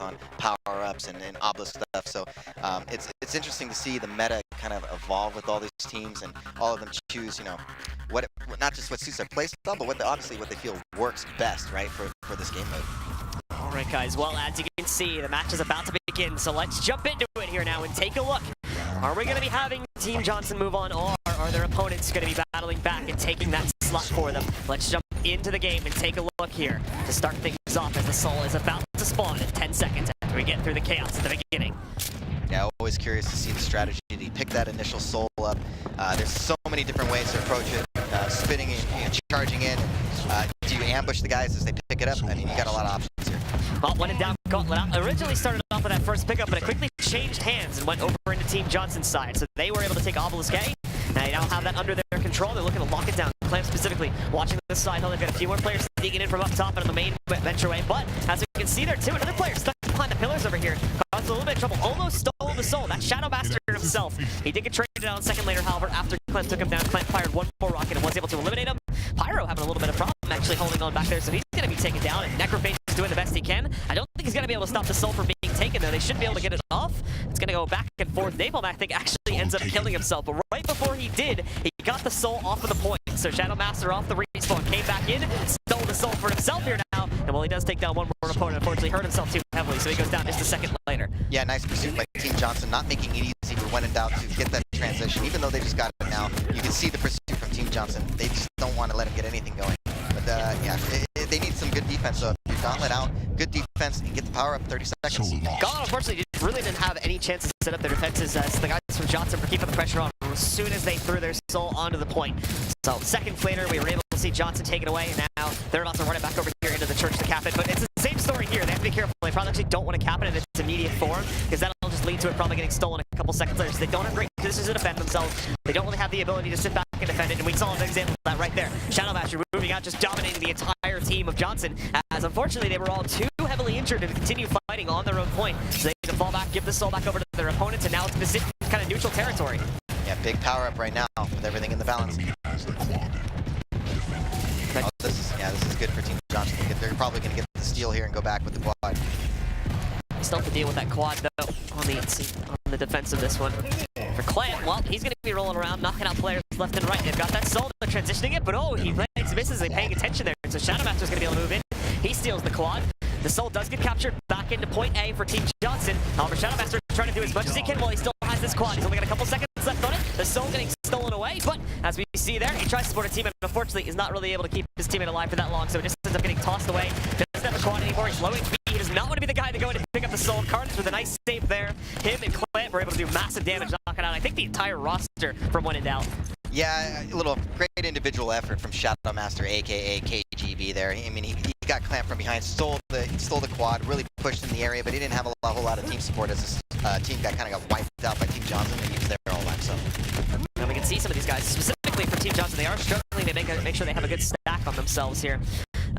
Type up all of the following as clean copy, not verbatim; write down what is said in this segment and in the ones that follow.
on power-ups and obelisk stuff. So it's interesting to see the meta kind of evolve with all these teams and all of them choose, you know, not just what suits their playstyle, but obviously what they feel works best, right, for this game mode. All right, guys. Well, as you can see, the match is about to begin, so let's jump into it here now and take a look. Are we going to be having Team Johnson move on, or are their opponents going to be battling back and taking that slot for them? Let's jump into the game and take a look here to start things off as the Soul is about to spawn in 10 seconds after we get through the chaos at the beginning. Yeah, always curious to see the strategy to pick that initial Soul up. There's so many different ways to approach it. Spinning and charging in. Do you ambush the guys as they pick it up? I mean, you got a lot of options here. Well, when in doubt, Gauntlet out. Originally started off with that first pickup, but it quickly changed hands and went over into Team Johnson's side. So they were able to take Obelisk A. Now you now have that under their control. They're looking to lock it down. Clamp specifically watching this side. They've got a few more players sneaking in from up top and on the main ventureway. But as we can see there too, another player stuck behind the pillars over here. Caused a little bit of trouble. Almost stole the Soul. That Shadow Master himself. He did get traded out a second later, however, after Clamp took him down. Clamp fired one more rocket and was able to eliminate him. Pyro having a little bit of problem actually holding on back there, so he's going to be taken down, and Necrophage is doing the best he can. I don't think he's going to be able to stop the Soul from being taken, though. They should be able to get it off. It's going to go back and forth. Napalm, I think, actually ends up killing himself, but right before he did, he got the Soul off of the point. So Shadow Master off the respawn, came back in, stole the Soul for himself here now, and while he does take down one more opponent, unfortunately hurt himself too heavily, so he goes down just a second later. Yeah, nice pursuit by Team Johnson, not making it easy for when in doubt to get that transition. Even though they just got it now, you can see the pursuit from Team Johnson. They just don't want to let him get anything going. But yeah, they need some good defense. So if you Gauntlet out, good defense, and get the power up 30 seconds. Gauntlet, unfortunately, really didn't have any chance to set up their defenses. So the guys from Johnson were keeping the pressure on as soon as they threw their Soul onto the point. So seconds later, we were able to see Johnson take it away, and now they're about to run it back over here into the church to cap it. But it's the same story here. They have to be careful. They probably actually don't want to cap it in its immediate form, because that'll just lead to it probably getting stolen a couple seconds later. So they don't have great positions to defend themselves. They don't really have the ability to sit back and defend it, and we saw an example of that right there. Shadow Master moving out, just dominating the entire team of Johnson, as unfortunately they were all too heavily injured to continue fighting on their own point. So they need to fall back, give the Soul back over to their opponents, and now it's kind of neutral territory. Yeah, big power up right now with everything in the balance. Oh, this is good for Team Johnson. They're probably going to get the steal here and go back with the quad. Still have to deal with that quad though on the defense of this one. For Clamp, well, he's going to be rolling around, knocking out players left and right. They've got that Soul, they're transitioning it, but oh, he misses, they're paying attention there. So Shadow Master's going to be able to move in. He steals the quad. The Soul does get captured back into point A for Team Johnson. However, Shadow Master is trying to do as much as he can while he still has this quad. He's only got a couple seconds left on it. The Soul getting stolen away, but as we see there, he tries to support a teammate, but unfortunately is not really able to keep his teammate alive for that long, so it just ends up getting tossed away. Doesn't have a quad anymore. He's low HP. He does not want to be the guy to go in and pick up the Soul. Carnage with a nice save there. Him and Clamp were able to do massive damage, knocking out, I think, the entire roster from when in doubt. Yeah, a little great individual effort from Shadow Master, aka KGB there. I mean, he got Clamp from behind, stole the quad, really pushed in the area, but he didn't have a whole lot of team support as his team kind of got wiped out by Team Johnson, and he was there all time. So now we can see some of these guys, specifically for Team Johnson, they are struggling to make sure they have a good stack on themselves here,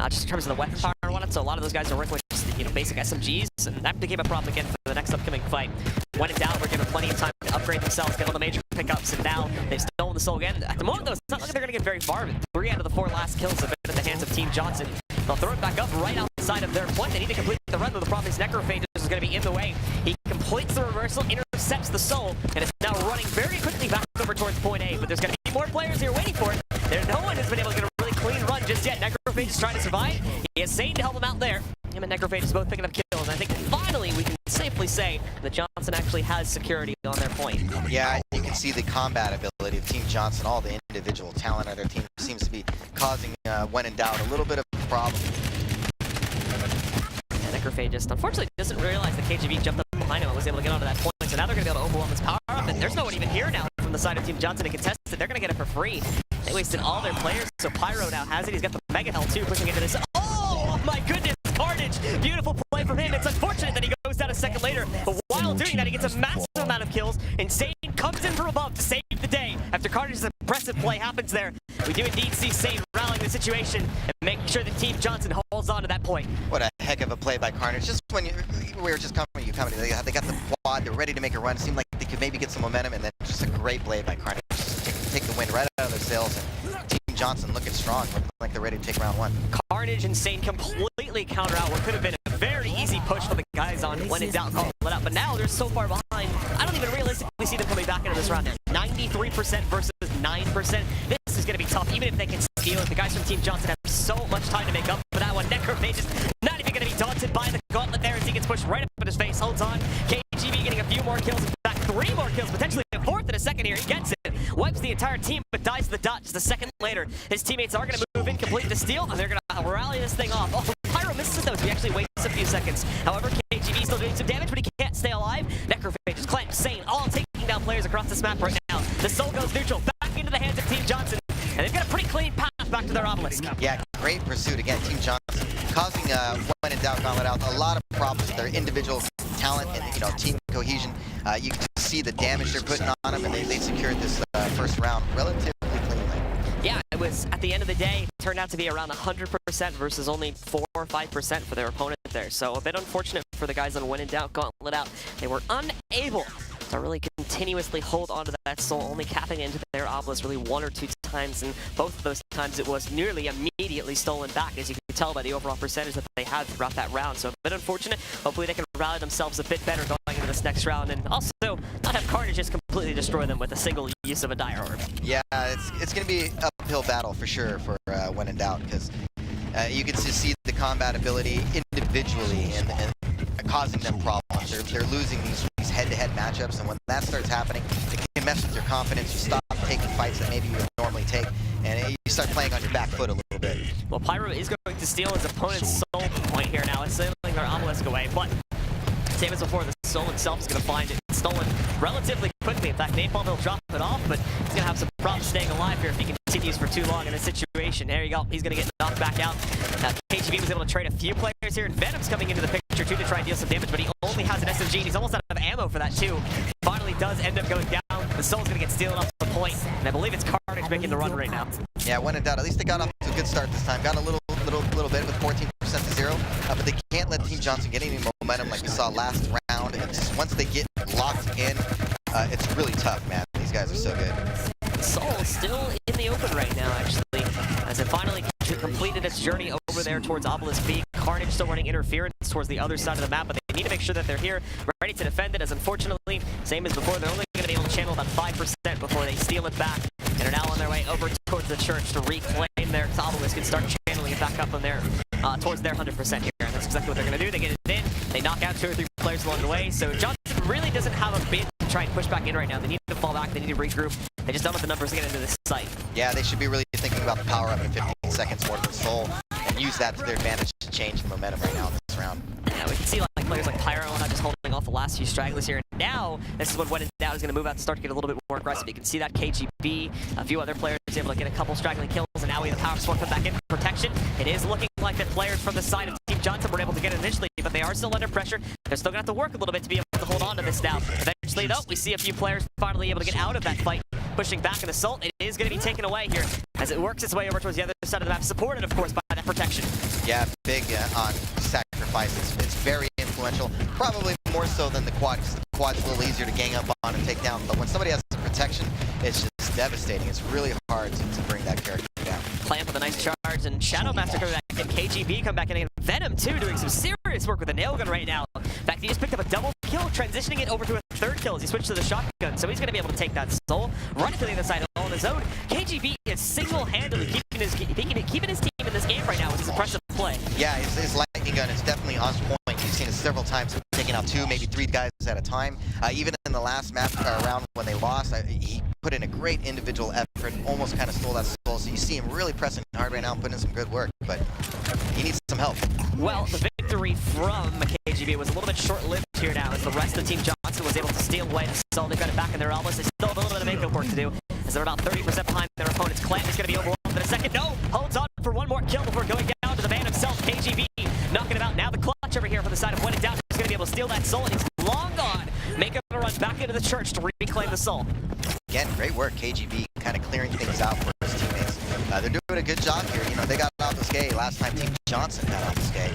just in terms of the weapon power and whatnot. So a lot of those guys are working with just, you know, basic SMGs, and that became a problem again for the next upcoming fight. When in doubt, we're given plenty of time to upgrade themselves, get all the major pickups, and now they've stolen the Soul again. At the moment, though, it's not like they're going to get very far. 3 out of the 4 last kills have been at the hands of Team Johnson. They'll throw it back up right outside of their point. They need to complete the run, though the problem is Necrophage is going to be in the way. He completes the reversal, intercepts the Soul, and is now running very quickly back over towards point A. But there's going to be more players here waiting for it. No one has been able to get a really clean run just yet. Necrophage is trying to survive. He has Satan to help him out there. Him and Necrophage is both picking up kills. And I think finally we can safely say that Johnson actually has security on their point. Yeah, you can see the combat ability of Team Johnson. All the individual talent on their team seems to be causing, when in doubt, a little bit of a problem. Necrophage just unfortunately doesn't realize that KGB jumped up behind him and was able to get onto that point, so now they're going to be able to overwhelm his power up, and there's no one even here now from the side of Team Johnson to contest it. They're going to get it for free. They wasted all their players, so Pyro now has it. He's got the Mega Hell too, pushing into this. Oh my goodness, Carnage! Beautiful play from him. It's unfortunate that he goes down a second later, but while doing that, he gets a massive amount of kills, and Satan comes in from above to save the day. After Carnage's impressive play happens there, we do indeed see Satan rallying the situation and making sure that Team Johnson holds on to that point. What a heck of a play by Carnage. Just when we were just coming, they got the quad, they're ready to make a run. It seemed like they could maybe get some momentum, and then just a great play by Carnage. Just take the wind right out of their sails, and Team Johnson looking strong, looking like they're ready to take round 1. Carnage and Satan completely counter out what could have been a very easy push for the guys on when in doubt, call it out. But now they're so far behind, I don't even realistically see them coming back into this round. 93% versus 9%. This is going to be tough, even if they can steal it. The guys from Team Johnson have so much time to make up for that one. Necromage is not even going to be daunted by the gauntlet there as he gets pushed right up in his face. Holds on. KGB getting a few more kills. In fact, 3 more kills, potentially a 4th in a second here. He gets it. Wipes the entire team, but dies to the dot just a second later. His teammates are going to move in, complete the steal, and they're going to rally this thing off. Oh, Pyro misses it though, so he actually waits a few seconds. However, KGB still doing some damage, but he can't stay alive. Necrophage is Clamp, Sane, all taking down players across this map right now. The soul goes neutral, back into the hands of Team Johnson, and they've got a pretty clean path back to their obelisk. Yeah, great pursuit again. Team Johnson causing when in doubt gauntlet out a lot of problems with their individual talent and team cohesion. You can see the damage they're putting on them, and they secured this first round relatively cleanly. Yeah, it was at the end of the day turned out to be around 100% versus only 4 or 5% for their opponent there. So a bit unfortunate for the guys on when in doubt gauntlet out. They were unable to really continuously hold on to that soul, only capping into their obelisk really 1 or 2 times, and both of those times it was nearly immediately stolen back, as you can tell by the overall percentage that they had throughout that round. So a bit unfortunate. Hopefully they can rally themselves a bit better going into this next round, and also not have Carnage just completely destroy them with a single use of a Dire Orb. Yeah, it's going to be an uphill battle for sure for when in doubt, because you can just see the combat ability individually and causing them problems. They're losing these head-to-head matchups, and when that starts happening, it can mess with your confidence. You stop taking fights that maybe you would normally take, and you start playing on your back foot a little bit. Well, Pyro is going to steal his opponent's soul point here now. It's sailing their obelisk away, but same as before, the soul itself is going to find it stolen relatively quickly. In fact, Napalm will drop it off, but he's going to have some problems staying alive here if he continues for too long in this situation. There you go. He's going to get knocked back out. KGB was able to trade a few players here, and Venom's coming into the picture too to try and deal some damage, but he only has an SMG, and he's almost out of ammo for that too. Finally does end up going down. The soul's going to get stealing off the point, and I believe it's Carnage making the run right now. Yeah, when in doubt, at least they got off to a good start this time. Got a little bit with 14% to 0, but they can't let Team Johnson get any momentum like we saw last round. And just once they get locked in, it's really tough, man. These guys are so good. Soul still in the open right now, actually, as it finally completed its journey over there towards Obelisk B. Carnage still running interference towards the other side of the map, but they need to make sure that they're here, ready to defend it, as unfortunately, same as before, they're only going to be able to channel about 5% before they steal it back, and are now on their way over towards the church to reclaim their Obelisk and start channeling it back up on their, towards their 100% here, and that's exactly what they're going to do. They get it in, they knock out 2 or 3 players along the way, so Johnson really doesn't have a bid to try and push back in right now. They need to fall back, they need to regroup. They just don't have the numbers to get into this site. Yeah, they should be really thinking about the power up in 15 seconds more than Soul, and use that to their advantage to change the momentum right now in this round. Yeah, we can see like players like Pyro not just holding off the last few stragglers here. And now, this is when in doubt is going to move out and start to get a little bit more aggressive. You can see that KGB, a few other players able to get a couple straggling kills, and now we have the power sword come back in for protection. It is looking like the players from the side of Team Johnson were able to get it initially, but they are still under pressure. They're still going to have to work a little bit to be able to hold on to this now. Eventually, though, we see a few players finally able to get out of that fight, pushing back an assault. It is going to be taken away here as it works its way over towards the other side of the map, supported, of course, by that protection. Yeah, big on sacrifice. It's very influential, probably more so than the quad, because the quad's a little easier to gang up on and take down, but when somebody has protection, it's just devastating. It's really hard to bring that character down. Clamp with a nice charge, and Shadow Master coming back in. KGB come back in, and Venom too doing some serious work with the nail gun right now. In fact, he just picked up a double kill, transitioning it over to a 3rd kill as he switched to the shotgun, so he's going to be able to take that soul right to the other side all on his own. KGB is single-handedly keeping his team in this game right now with his impressive play. Yeah, his lightning gun is definitely on point. You've seen it several times, taking out 2, maybe 3 guys at a time. Even in the last map round when they lost, he put in a great individual effort, almost kind of stole that soul. So you see him really pressing hard right now and putting in some good work, but he needs some help. Well, the victory from KGB was a little bit short-lived here now, as the rest of Team Johnson was able to steal away the soul. They got it back in their obelisk. They still have a little bit of makeup work to do, as they're about 30% behind their opponent's. Clamp is going to be overwhelmed in a second. No, holds on for one more kill before going down to the man himself. KGB knocking him out. Now the clutch over here for the side of when in doubt. He's going to be able to steal that soul, and he's long gone. Making a run back into the church to reclaim the soul. Again, great work. KGB kind of clearing things out for his teammates. They're doing a good job here. You know, they got Obelisk A last time. Team Johnson got Obelisk A,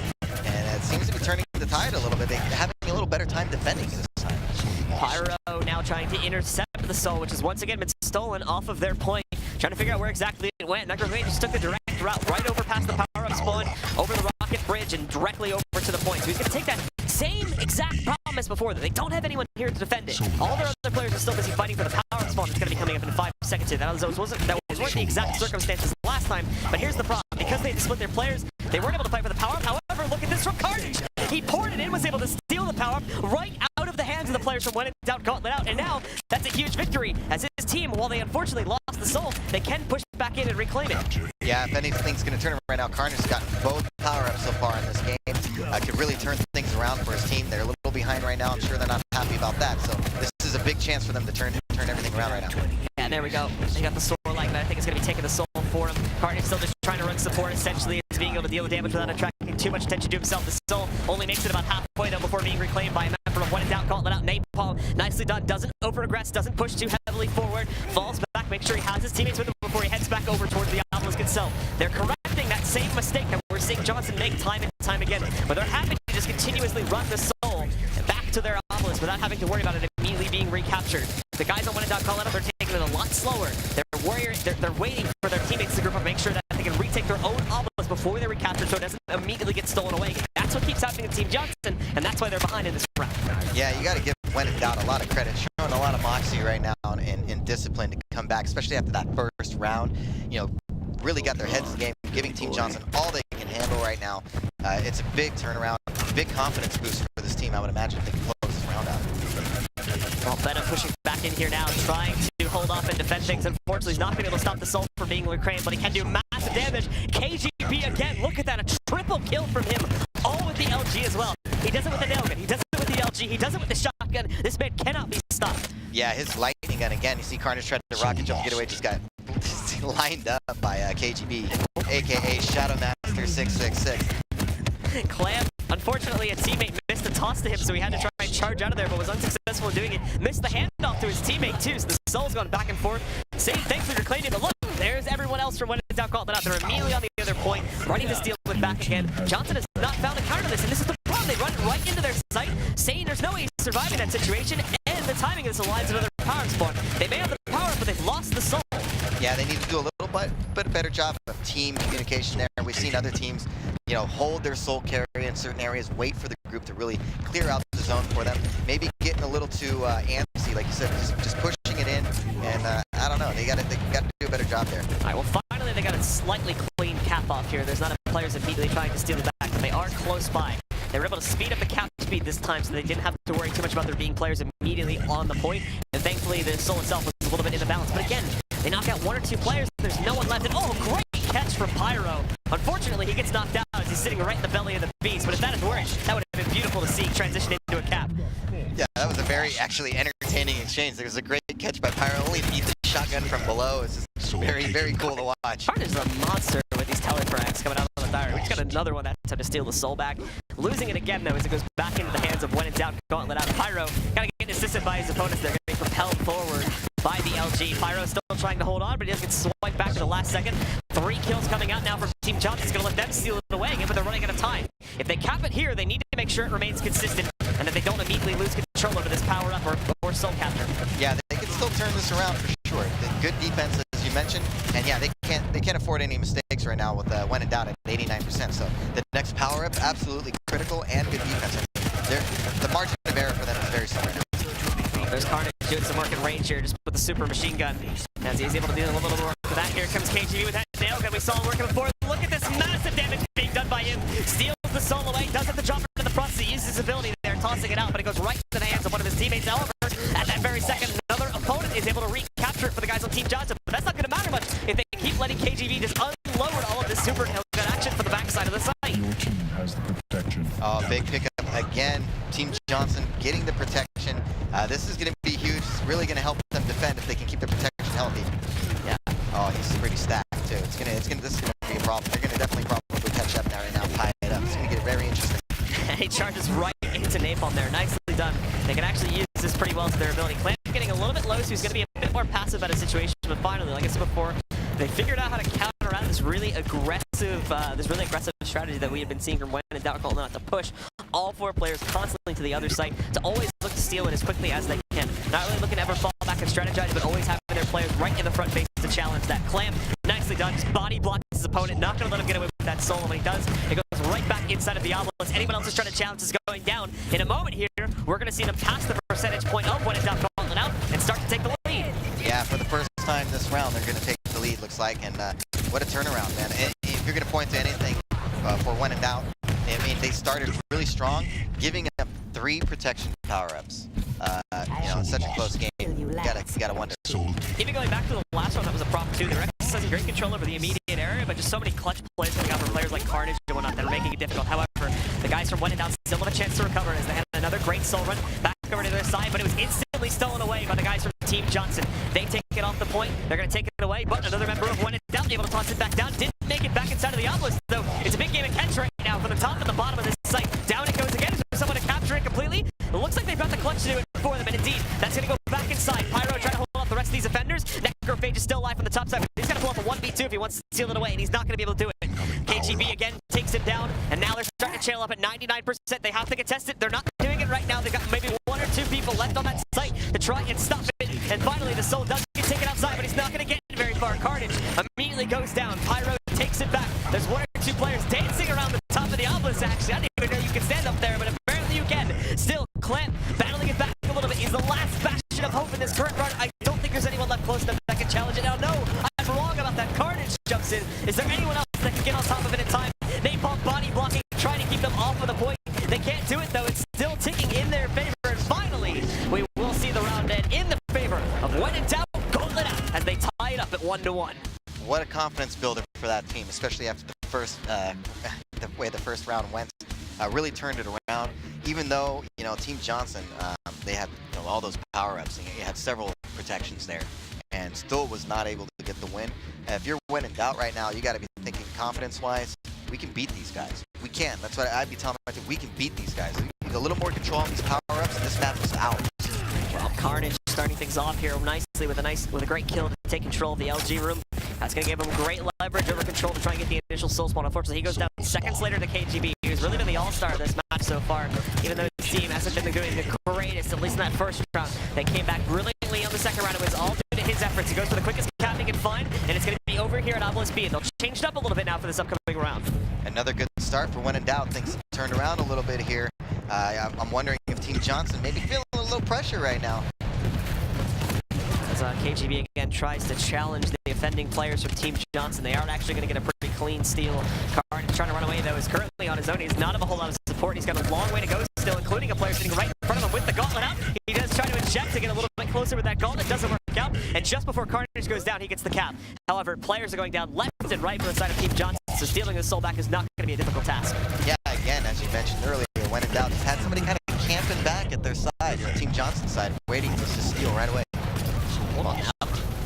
and it seems to be turning the tide a little bit. They're having a little better time defending this time. Pyro now trying to intercept the soul, which has once again been stolen off of their point. Trying to figure out where exactly it went. Necromage just took the direct route right over past the power-up spawn, over the rocket bridge, advantage and directly over to the point. So he's going to take that same exact problem as before, that they don't have anyone here to defend it. All their other players are still busy fighting for the power spawn that's going to be coming up in 5 seconds here. That wasn't the exact circumstances last time, but here's the problem. Because they had to split their players, they weren't able to fight for the power. However, look at this from Carnage. He poured it in, was able to steal the power right out of the hands of the players from When in Doubt Gauntlet out, and now that's a huge victory as his team, while they unfortunately lost the soul, they can push back in and reclaim it. Yeah, if anything's going to turn right now, Carnage has gotten both power-ups so far in this game. Could really turn things around for his team. They're a little behind right now. I'm sure they're not happy about that. So this is a big chance for them to turn everything around right now. Yeah, there we go. They got the soul like that. I think it's going to be taking the soul for him. Carnage still just trying to run support, essentially, is being able to deal with damage without attracting too much attention to himself. The soul only makes it about halfway, though, before being reclaimed by a member of When in Doubt Gauntlet out. Napalm, nicely done. Doesn't over-aggress, doesn't push too heavily forward. Falls back, makes sure he has his teammates with him before he heads back over towards the obelisk itself. They're correcting that same mistake that we're seeing Johnson make time and time again, but they're happy to just continuously run the soul back to their obelisk without having to worry about it immediately being recaptured. The guys on When in Doubt Gauntlet, they're taking it a lot slower. They're waiting for their teammates to group up, make sure that they can retake their own obelisk before they recapture, so it doesn't immediately get stolen away. That's what keeps happening to Team Johnson, and that's why they're behind in this round. Yeah, you got to give When in Doubt a lot of credit, showing a lot of moxie right now and discipline to come back, especially after that first round. You know, really got their heads in the game, giving Team Johnson all they can handle right now. It's a big turnaround, big confidence boost for this team, I would imagine, if they can close this round out. Well, Venom pushing back in here now, trying to hold off and defend things. Unfortunately, he's not been able to stop the soul from being reclaimed, but he can do massive damage. KGB again, look at that, a triple kill from him, all with the LG as well. He does it with the nail gun, he does it with the LG, he does it with the shotgun. This man cannot be stopped. Yeah, his lightning gun again. You see Carnage tried to rocket jump, get away, just got lined up by KGB, aka Shadow Master 666. Clam, unfortunately, a teammate missed a toss to him, so he had to try and charge out of there, but was unsuccessful in doing it. Missed the handoff to his teammate, too, so the soul's gone back and forth. Saying thanks for reclaiming, but look, there's everyone else from When in Doubt Gauntlet out. They're immediately on the other point, running to steal it back again. Johnson has not found a counter to this, and this is the problem. They run it right into their sight, saying there's no way he's surviving that situation, and the timing of this aligns another power spawn. They may have the power, but they've lost the soul. Yeah, they need to do a little bit better job of team communication there. We've seen other teams, you know, hold their soul carry in certain areas, wait for the group to really clear out the zone for them. Maybe getting a little too antsy, like you said, just pushing it in. And I don't know, they got to do a better job there. All right, well, finally they got a slightly clean cap off here. There's not a players immediately trying to steal it back, but they are close by. They were able to speed up the cap speed this time, so they didn't have to worry too much about there being players immediately on the point. And thankfully, the soul itself was a little bit in the balance. But again, they knock out 1 or 2 players. There's no one left. And oh, great catch from Pyro. Unfortunately, he gets knocked out as he's sitting right in the belly of the beast. But if that had worked, that would have been beautiful to see transition into a cap. Yeah, that was a very actually entertaining exchange. There was a great catch by Pyro, only to eat the shotgun from below. It's just very, very cool to watch. Carnage is a monster with these telefrags coming out on the diary. We just got another one that's had to steal the soul back. Losing it again, though, as it goes back into the hands of When in Doubt Gauntlet out. Pyro gotta get assisted by his opponents. They're getting propelled forward by the LG. Pyro still trying to hold on, but he does get swiped back to the last second. 3 kills coming out now from Team Johnson. It's going to let them steal it away again, but they're running out of time. If they cap it here, they need to make sure it remains consistent and that they don't immediately lose control over this power-up or soul capture. Yeah, they can still turn this around for sure. Good defense, as you mentioned, and yeah, they can't afford any mistakes right now with When in Doubt at 89%. So the next power-up, absolutely critical and good defense. The margin of error for them is very small. There's Carnage doing some work in range here, just with the super machine gun. As he's able to do a little bit more for that. Here comes KGB with that nail gun. We saw him working before. Look at this massive damage being done by him. Steals the soul away, does have to drop it in the process. He uses his ability there, tossing it out, but it goes right into the hands of one of his teammates. However, at that very second, another opponent is able to recapture it for the guys on Team Johnson. But that's not going to matter much if they keep letting KGB just unload all of this super gun action for the backside of the site. Your team has the protection. Oh, big pickup again. Team Johnson getting the protection. This is going to be huge. It's really going to help them defend if they can keep their protection healthy. Yeah. Oh, he's pretty stacked too. This is going to be a problem. They're going to definitely probably catch up now right now, tie it up. It's going to get very interesting. He charges right into Napalm there. Nicely done. They can actually use this pretty well to their ability. Clan getting a little bit low, so he's going to be a bit more passive at a situation. But finally, like I said before, they figured out how to counter around this really aggressive strategy that we had been seeing from When in Doubt Gauntlet to push all 4 players constantly to the other site, to always look to steal it as quickly as they can. Not really looking to ever fall back and strategize, but always having their players right in the front face to challenge that. Clam, nicely done, just body blocks his opponent, not going to let him get away with that soul. When he does, it goes right back inside of the Obelisk. Anyone else is trying to challenge is going down. In a moment here, we're going to see them pass the percentage point of when it's down Gauntlet out and start to take the lead. Yeah, for the first time this round, they're going to take the lead, looks like, and what a turnaround, man. If you're going to point to anything for when in doubt, I mean, they started really strong, giving up 3 protection power-ups. You know, in such a close game, you gotta wonder. Even going back to the last one, that was a prop too. They're exercising great control over the immediate area, but just so many clutch plays coming out from players like Carnage and whatnot that are making it difficult. However, the guys from When in Doubt still have a chance to recover as they had another great soul run back over to their side, but it was instantly stolen away by the guys from Team Johnson. They take it off the point, they're going to take it away, but another member of When in Doubt able to toss it back down. Didn't make it back inside of the Obelisk, though. It's a big game of catch right now from the top and the bottom of this site. Down it goes again. Is there someone to capture it completely? It looks like they've got the clutch to do it for them, and indeed, that's going to go back inside. Pyro trying to hold off the rest of these offenders. Necrophage is still alive on the top side, but he's got to pull off a 1v2 if he wants to steal it away, and he's not going to be able to do it. KGB again takes him down, and now they're starting to trail up at 99%. They have to contest it. They're not doing it right now. They've got maybe 1 or 2 people left on that site to try and stop it. And finally, the Soul does get taken outside, but he's not going to get very far. Carnage immediately goes down. Pyro takes it back. There's 1 or 2 players dancing around the top of the Obelisk, actually. I didn't even know you could stand up there, but apparently you can. Still, Clamp battling it back a little bit. He's the last bastion of hope in this current run. I don't think there's anyone left close enough that can challenge it. Now, no, I'm wrong about that. Carnage jumps in. Is there anyone else that can get on top of it in time? Napalm body blocking, trying to keep them off of the point. They can't do it, though. It's still ticking in their favor. And finally, we will see the round end in the favor of When in Doubt, Gauntlet out, as they tie it up at 1-1. What a confidence builder for that team, especially after the first, the way the first round went. Really turned it around. Even though, you know, Team Johnson, they had, you know, all those power-ups, and you had several protections there, and still was not able to get the win. If you're When in Doubt right now, you got to be thinking confidence-wise, we can beat these guys. We can. That's what I'd be telling my team. We can beat these guys. We need a little more control on these power-ups, and this map is out. Well, Carnage starting things off here nicely with a great kill to take control of the LG room. That's going to give him great leverage over control to try and get the initial soul spawn. Unfortunately, he goes down seconds later to KGB, who's really been the all-star of this match so far. Even though his team hasn't been doing the greatest, at least in that first round. They came back brilliantly on the second round. It was all due to his efforts. He goes for the quickest cap he can find, and it's going to be over here at Obelisk B. They'll change it up a little bit now for this upcoming round. Another good start for When in Doubt. Things turned around a little bit here. I'm wondering if Team Johnson may be feeling a little pressure right now. As KGB again tries to challenge the offending players from Team Johnson. They aren't actually going to get a pretty clean steal. Carnage trying to run away, though, is currently on his own. He's not have a whole lot of support. He's got a long way to go still, including a player sitting right in front of him with the gauntlet out. He does try to inject to get a little bit closer with that gauntlet. Doesn't work out. And just before Carnage goes down, he gets the cap. However, players are going down left and right from the side of Team Johnson, so stealing the soul back is not going to be a difficult task. Yeah, again, as you mentioned earlier, When in Doubt just had somebody kind of camping back at their side, Team Johnson side, waiting to steal right away. Hold on.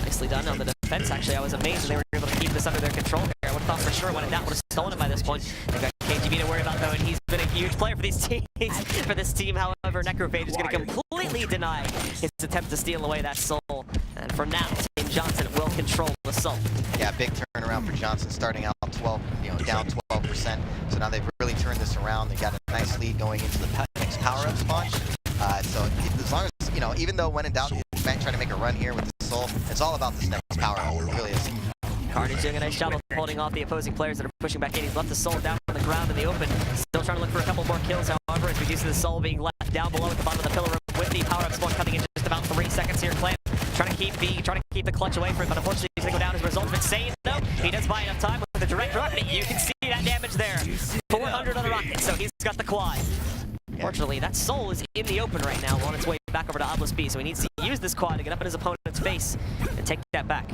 Nicely done on the defense, actually. I was amazed they were able to keep this under their control here. I would have thought for sure When in Doubt would have stolen it by this point. They've got KGB to worry about, though, and he's been a huge player for these teams. For this team, however, Necrophage is going to completely deny his attempt to steal away that soul. And for now, Team Johnson will control the soul. Yeah, big turnaround for Johnson, starting out 12, down 12%. So now they've really turned this around. They've got a nice lead going into the next power-up spawn. So as long as, even though When in Doubt is trying to make a run here with the soul, it's all about this next power-up. It really is. Carnage doing a nice job of holding off the opposing players that are pushing back in. He's left the soul down on the ground in the open. Still trying to look for a couple more kills, however, as we do see the soul being left down below at the bottom of the pillar room with the power-up spawn coming in just about 3 seconds here. Clamp trying to keep the clutch away from him, but unfortunately he's going to go down as a result of it. Insane, though, he does buy enough time with the direct rocket. You can see that damage there. 400 on the rocket, so he's got the quad. Fortunately, that soul is in the open right now on its way back over to Obelisk B, so he needs to use this quad to get up in his opponent's face and take that back.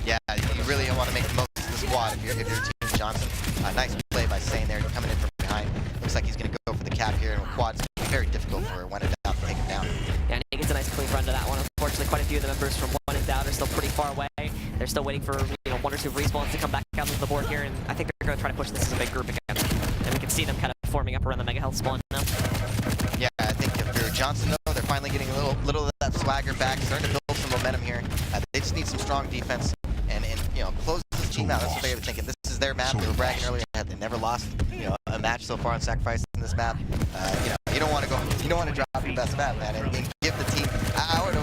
Yeah, you really want to make the most of this quad if you're Team Johnson. Nice play by Sane there, coming in from behind. Looks like he's going to go for the cap here, and a quad's going to be very difficult for When in Doubt to take him down. Yeah, and he gets a nice clean run to that one. Unfortunately, quite a few of the members from When in Doubt are still pretty far away. They're still waiting for 1 or 2 respawns to come back out onto the board here, and I think they're going to try to push this as a big group again. And we can see them kind of forming up around the Mega Health spawn now. Yeah, I think if you're Johnson, though, they're finally getting a little of that swagger back, starting to build some momentum here. They just need some strong defense and close this team out. That's what they were thinking. This is their map. They were bragging earlier that they never lost a match so far on Sacrifice in this map. You don't want to drop your best map, man, and give the team. I would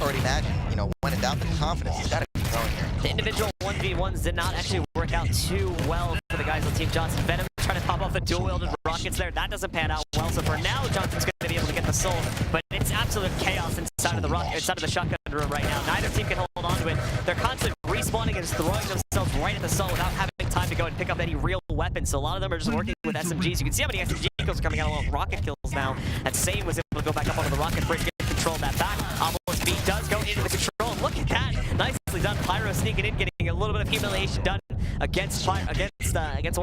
already imagine, When in Doubt, the confidence has got to be growing here. The individual 1v1s did not actually work out too well for the guys on Team Johnson. Venom trying to pop up off the dual-wielded rockets there. That doesn't pan out well, so for now, Johnson's going to be able to get the soul, but it's absolute chaos inside of the shotgun room right now. Neither team can hold on to it. They're constantly respawning and just throwing themselves right at the soul without having time to go and pick up any real weapons, so a lot of them are just working with SMGs. You can see how many SMG kills are coming out along with rocket kills now. And Sane was able to go back up onto the rocket bridge, get control of that back. Obelisk B does go into the control. Look at that. Nicely done. Pyro sneaking in, getting a little bit of humiliation done against one of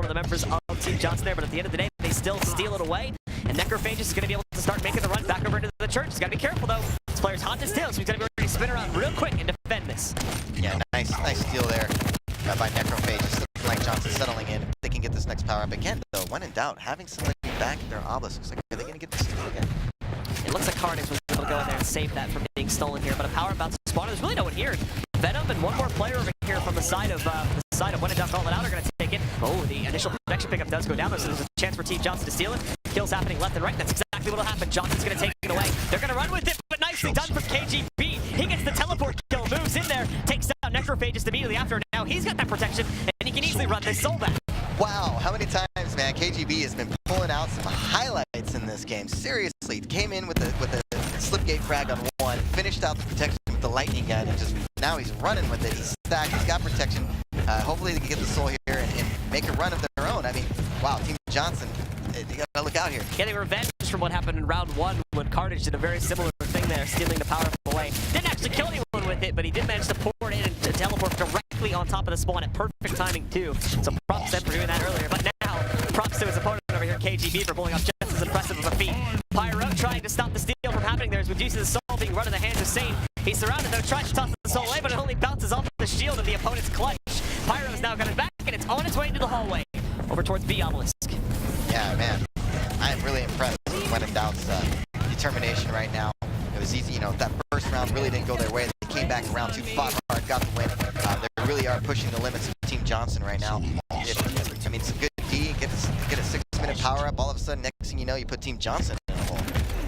the members of Team Johnson there, but at the end of the day, they still steal it away. And Necrophagus is going to be able to start making the run back over into the church. He's got to be careful, though. This player's hot as tail, so he's going to be ready to spin around real quick and defend this. Yeah, nice steal there by Necrophagus. Like Johnson settling in. If they can get this next power up again, though, when in doubt, having somebody back at their obelisk, looks like, are they going to get this steal again? It looks like Carnage was able to go in there and save that from being stolen here, but a power about to spawn. There's really no one here. Venom and one more player over here from the side of when it does call it out are going to take it. Oh, the initial protection pickup does go down there, so there's a chance for Team Johnson to steal it. Kills happening left and right. That's exactly what will happen. Johnson's going to take it away. They're going to run with it, but nicely done from KGB. He gets the teleport kill, moves in there, takes out Necrophagus immediately after. Now he's got that protection, and he can easily run this soul back. Wow, how many times, man, KGB has been pulling out some highlights in this game. Seriously, came in with a slipgate frag on one, finished out the protection with the lightning gun, and just now he's running with it. He's stacked, he's got protection. Hopefully they can get the soul here and make a run of their own. I mean, wow, Team Johnson, you gotta look out here. Getting revenge from what happened in round one when Carnage did a very similar thing there, stealing the power away. Didn't actually kill anyone with it, but he did manage to pour it in and to teleport directly on top of the spawn at perfect timing too. So props to him for doing that earlier, but now props to his opponent over here, KGB, for pulling off just as impressive of a feat. Pyro trying to stop the steal from happening there as Medusa's the soul being run in the hands of Sane. He's surrounded though, tries to toss the soul away, but it only bounces off the shield of the opponent's clutch. Pyro is now coming back, and it's on its way into the hallway, over towards B Obelisk. Yeah, man, I am really impressed with When in Doubt's determination right now. It was easy, you know, that first round really didn't go their way. They came back in round two, fought hard, got the win. They really are pushing the limits of Team Johnson right now. I mean, some good D, get a 6-minute power up. All of a sudden, next thing you know, you put Team Johnson in a hole.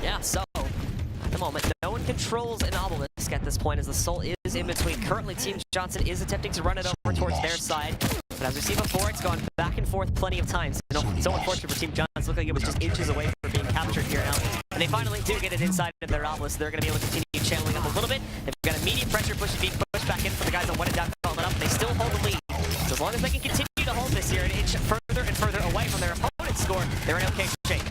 Yeah, so at the moment, no one controls an obelisk at this point as the soul is in between. Currently, Team Johnson is attempting to run it over towards their side. But as we've seen before, it's gone back and forth plenty of times. You know, so unfortunate for Team Johnson. It looked like it was just inches away from being captured here now. And they finally do get it inside of their obelisk. They're going to be able to continue channeling up a little bit. They've got immediate pressure being pushed back in for the guys on When in Doubt calling it up. They still hold the lead. So as long as they can continue to hold this here and inch further and further away from their opponent's score, they're in okay shape.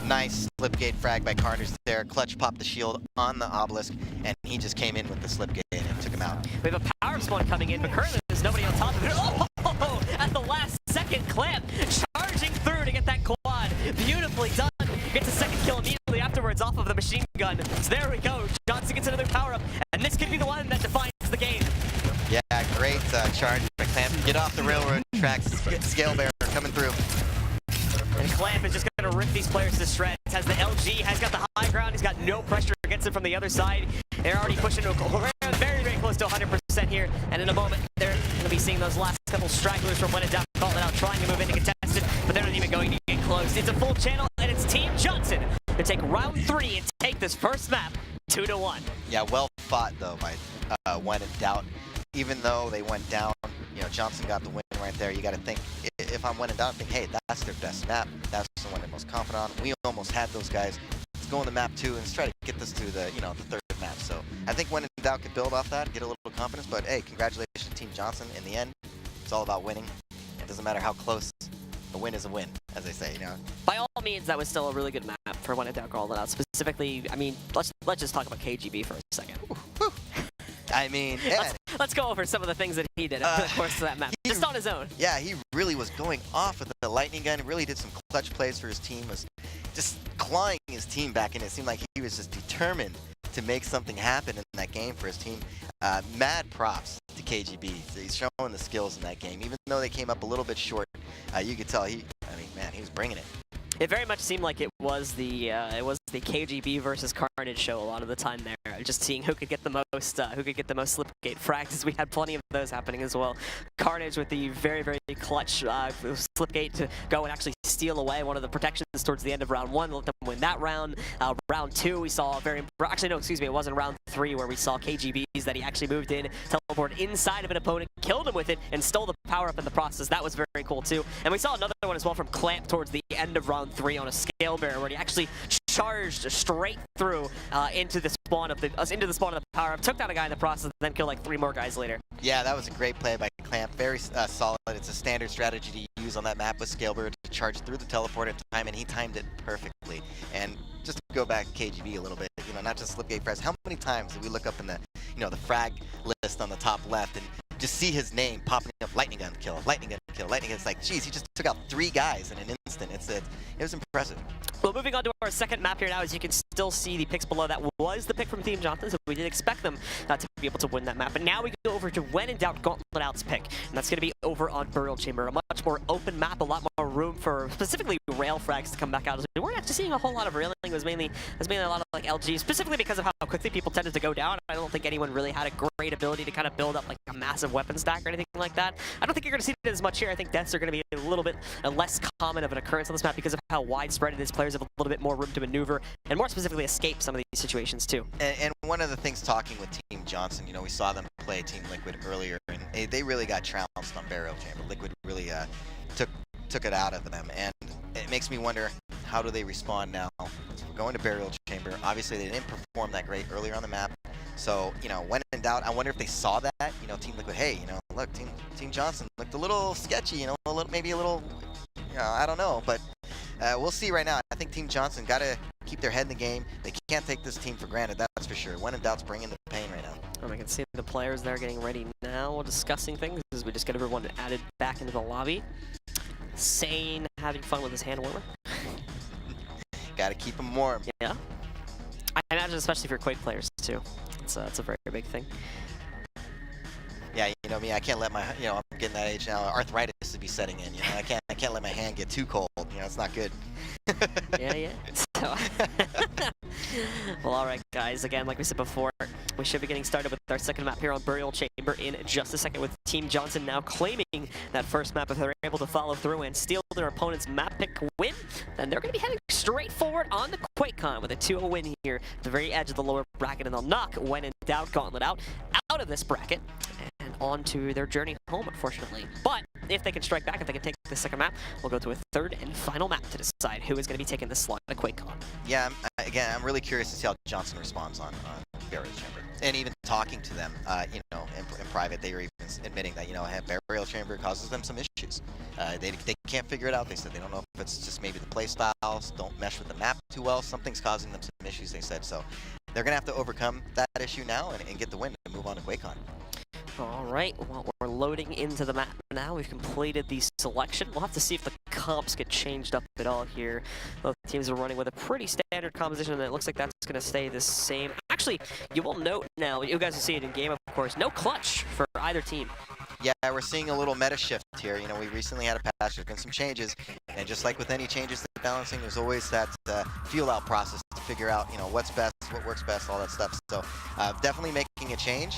Nice slipgate frag by Carnage there. Clutch popped the shield on the obelisk, and he just came in with the slipgate and took him out. We have a power spawn coming in, but currently there's nobody on top of it. Oh, at the last second, Clamp charging through to get that quad. Beautifully done. Gets a second kill immediately afterwards off of the machine gun. So there we go. Johnson gets another power up, and this could be the one that defines the game. Yeah, great charge by Clamp. Get off the railroad tracks. Scale bearer coming through. And Clamp is just going to rip these players to shreds. Has the LG, has got the high ground, he's got no pressure against him from the other side. They're already pushing very, very close to 100% here. And in a moment, they're going to be seeing those last couple stragglers from When in Doubt calling out, trying to move in to contest it, but they're not even going to get close. It's a full channel, and it's Team Johnson to take round 3 and take this first map 2-1. Yeah, well fought though by When in Doubt. Even though they went down, you know, Johnson got the win right there. You got to think, if I'm When in Doubt, I think, hey, that's their best map. That's the one they're most confident on. We almost had those guys. Let's go on the map 2 and let's try to get this to the, you know, the third map. So I think When in Doubt could build off that, get a little confidence. But hey, congratulations to Team Johnson. In the end, it's all about winning. It doesn't matter how close. A win is a win, as they say, you know. By all means, that was still a really good map for When in Doubt calling it out. Specifically, I mean, let's just talk about KGB for a second. I mean, yeah. Let's go over some of the things that he did over the course of that map, just on his own. Yeah, he really was going off with the lightning gun. He really did some clutch plays for his team. Was just clawing his team back, and it seemed like he was just determined to make something happen in that game for his team. Mad props to KGB. He's showing the skills in that game. Even though they came up a little bit short, you could tell I mean, man, he was bringing it. It very much seemed like it was the KGB versus Carnage show a lot of the time there. Just seeing who could get the most slipgate frags, as we had plenty of those happening as well. Carnage with the very, very clutch slipgate to go and actually steal away one of the protections towards the end of round 1, let them win that round. Round 2, we saw actually no, excuse me, it wasn't round 3 where we saw KGB's that he actually moved in, teleported inside of an opponent, killed him with it, and stole the power-up in the process. That was very cool too. And we saw another one as well from Clamp towards the end of round 3 on a scale bearer where he actually charged straight through into the spawn of the power-up, took down a guy in the process, and then killed like 3 more guys later. Yeah, that was a great play by Clamp. Very solid. It's a standard strategy to use on that map with Scalebearer to charge through the teleport at time, and he timed it perfectly. And just to go back to KGB a little bit, you know, not just Slipgate Press, how many times did we look up in the, you know, the frag list on the top left and just see his name popping up, lightning gun kill, lightning gun kill, lightning gun. It's like, geez, he just took out 3 guys in an instant. It was impressive. Well, moving on to our second map here now, as you can still see the picks below, that was the pick from Team Johnson, so we did expect them to be able to win that map. But now we go over to when in doubt, Gauntlet Out's pick, and that's going to be over on Burial Chamber, a much more open map, a lot more room for specifically rail frags to come back out. We weren't actually seeing a whole lot of railing. It was mainly a lot of like LG, specifically because of how quickly people tended to go down. I don't think anyone really had a great ability to kind of build up like a massive weapon stack or anything like that. I don't think you're going to see it as much here. I think deaths are going to be a little bit less common of an occurrence on this map because of how widespread it is. Players have a little bit more room to maneuver and more specifically escape some of these situations too. And one of the things talking with Team Johnson, you know, we saw them play Team Liquid earlier, and they really got trounced on Burial Chamber. Liquid really took it out of them, and it makes me wonder, how do they respond now? So we're going to Burial Chamber. Obviously, they didn't perform that great earlier on the map. So, you know, when in doubt, I wonder if they saw that, you know, Team Liquid, hey, you know, look, Team Johnson looked a little sketchy, you know, maybe a little, you know, I don't know, but we'll see right now. I think Team Johnson got to keep their head in the game. They can't take this team for granted, that's for sure. When in doubt's bringing the pain right now. And I can see the players there getting ready now, discussing things as we just get everyone added back into the lobby. Sane having fun with his hand warmer. Got to keep him warm. Yeah. I imagine especially for Quake players too. It's a very big thing. Yeah, you know me, I can't let my, you know, I'm getting that age now, arthritis to be setting in, you know, I can't let my hand get too cold, you know, it's not good. Yeah. So well, alright guys, again, like we said before, we should be getting started with our second map here on Burial Chamber in just a second, with Team Johnson now claiming that first map. If they're able to follow through and steal their opponent's map pick win, then they're going to be heading straight forward on the QuakeCon with a 2-0 win here at the very edge of the lower bracket, and they'll knock When in Doubt Gauntlet out of this bracket and on to their journey home, unfortunately. But if they can strike back, if they can take the second map, we'll go to a third and final map to decide who is going to be taking this slot at QuakeCon. Yeah, I'm really curious to see how Johnson responds on Burial Chamber. And even talking to them, you know, in private, they were even admitting that, you know, Burial Chamber causes them some issues. They can't figure it out. They said they don't know if it's just maybe the play styles don't mesh with the map too well. Something's causing them some issues, they said. So they're going to have to overcome that issue now and get the win and move on to QuakeCon. All right, well, we're loading into the map now. We've completed the selection. We'll have to see if the comps get changed up at all here. Both teams are running with a pretty standard composition, and it looks like that's going to stay the same. Actually, you will note now, you guys will see it in game, of course, no clutch for either team. Yeah, we're seeing a little meta shift here. You know, we recently had a patch, there's been some changes, and just like with any changes to balancing, there's always that feel out process to figure out, you know, what's best, what works best, all that stuff. So definitely making a change.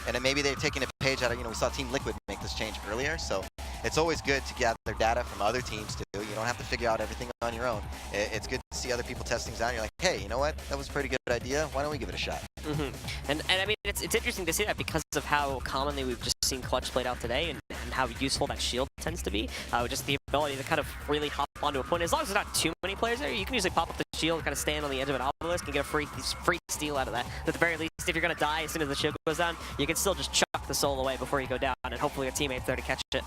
And then maybe they're taking a page out of, you know, we saw Team Liquid make this change earlier, so it's always good to gather data from other teams too. You don't have to figure out everything on your own. It's good to see other people test things out, and you're like, hey, you know what, that was a pretty good idea, why don't we give it a shot? And I mean, it's interesting to see that because of how commonly we've just seen clutch played out today, and how useful that shield tends to be. Just the ability to kind of really hop onto a point. As long as there's not too many players there, you can usually pop up the shield, kind of stand on the edge of an obelisk and get a free steal out of that. At the very least, if you're going to die as soon as the shield goes down, you can still just chuck the soul away before you go down, and hopefully your teammate's there to catch it.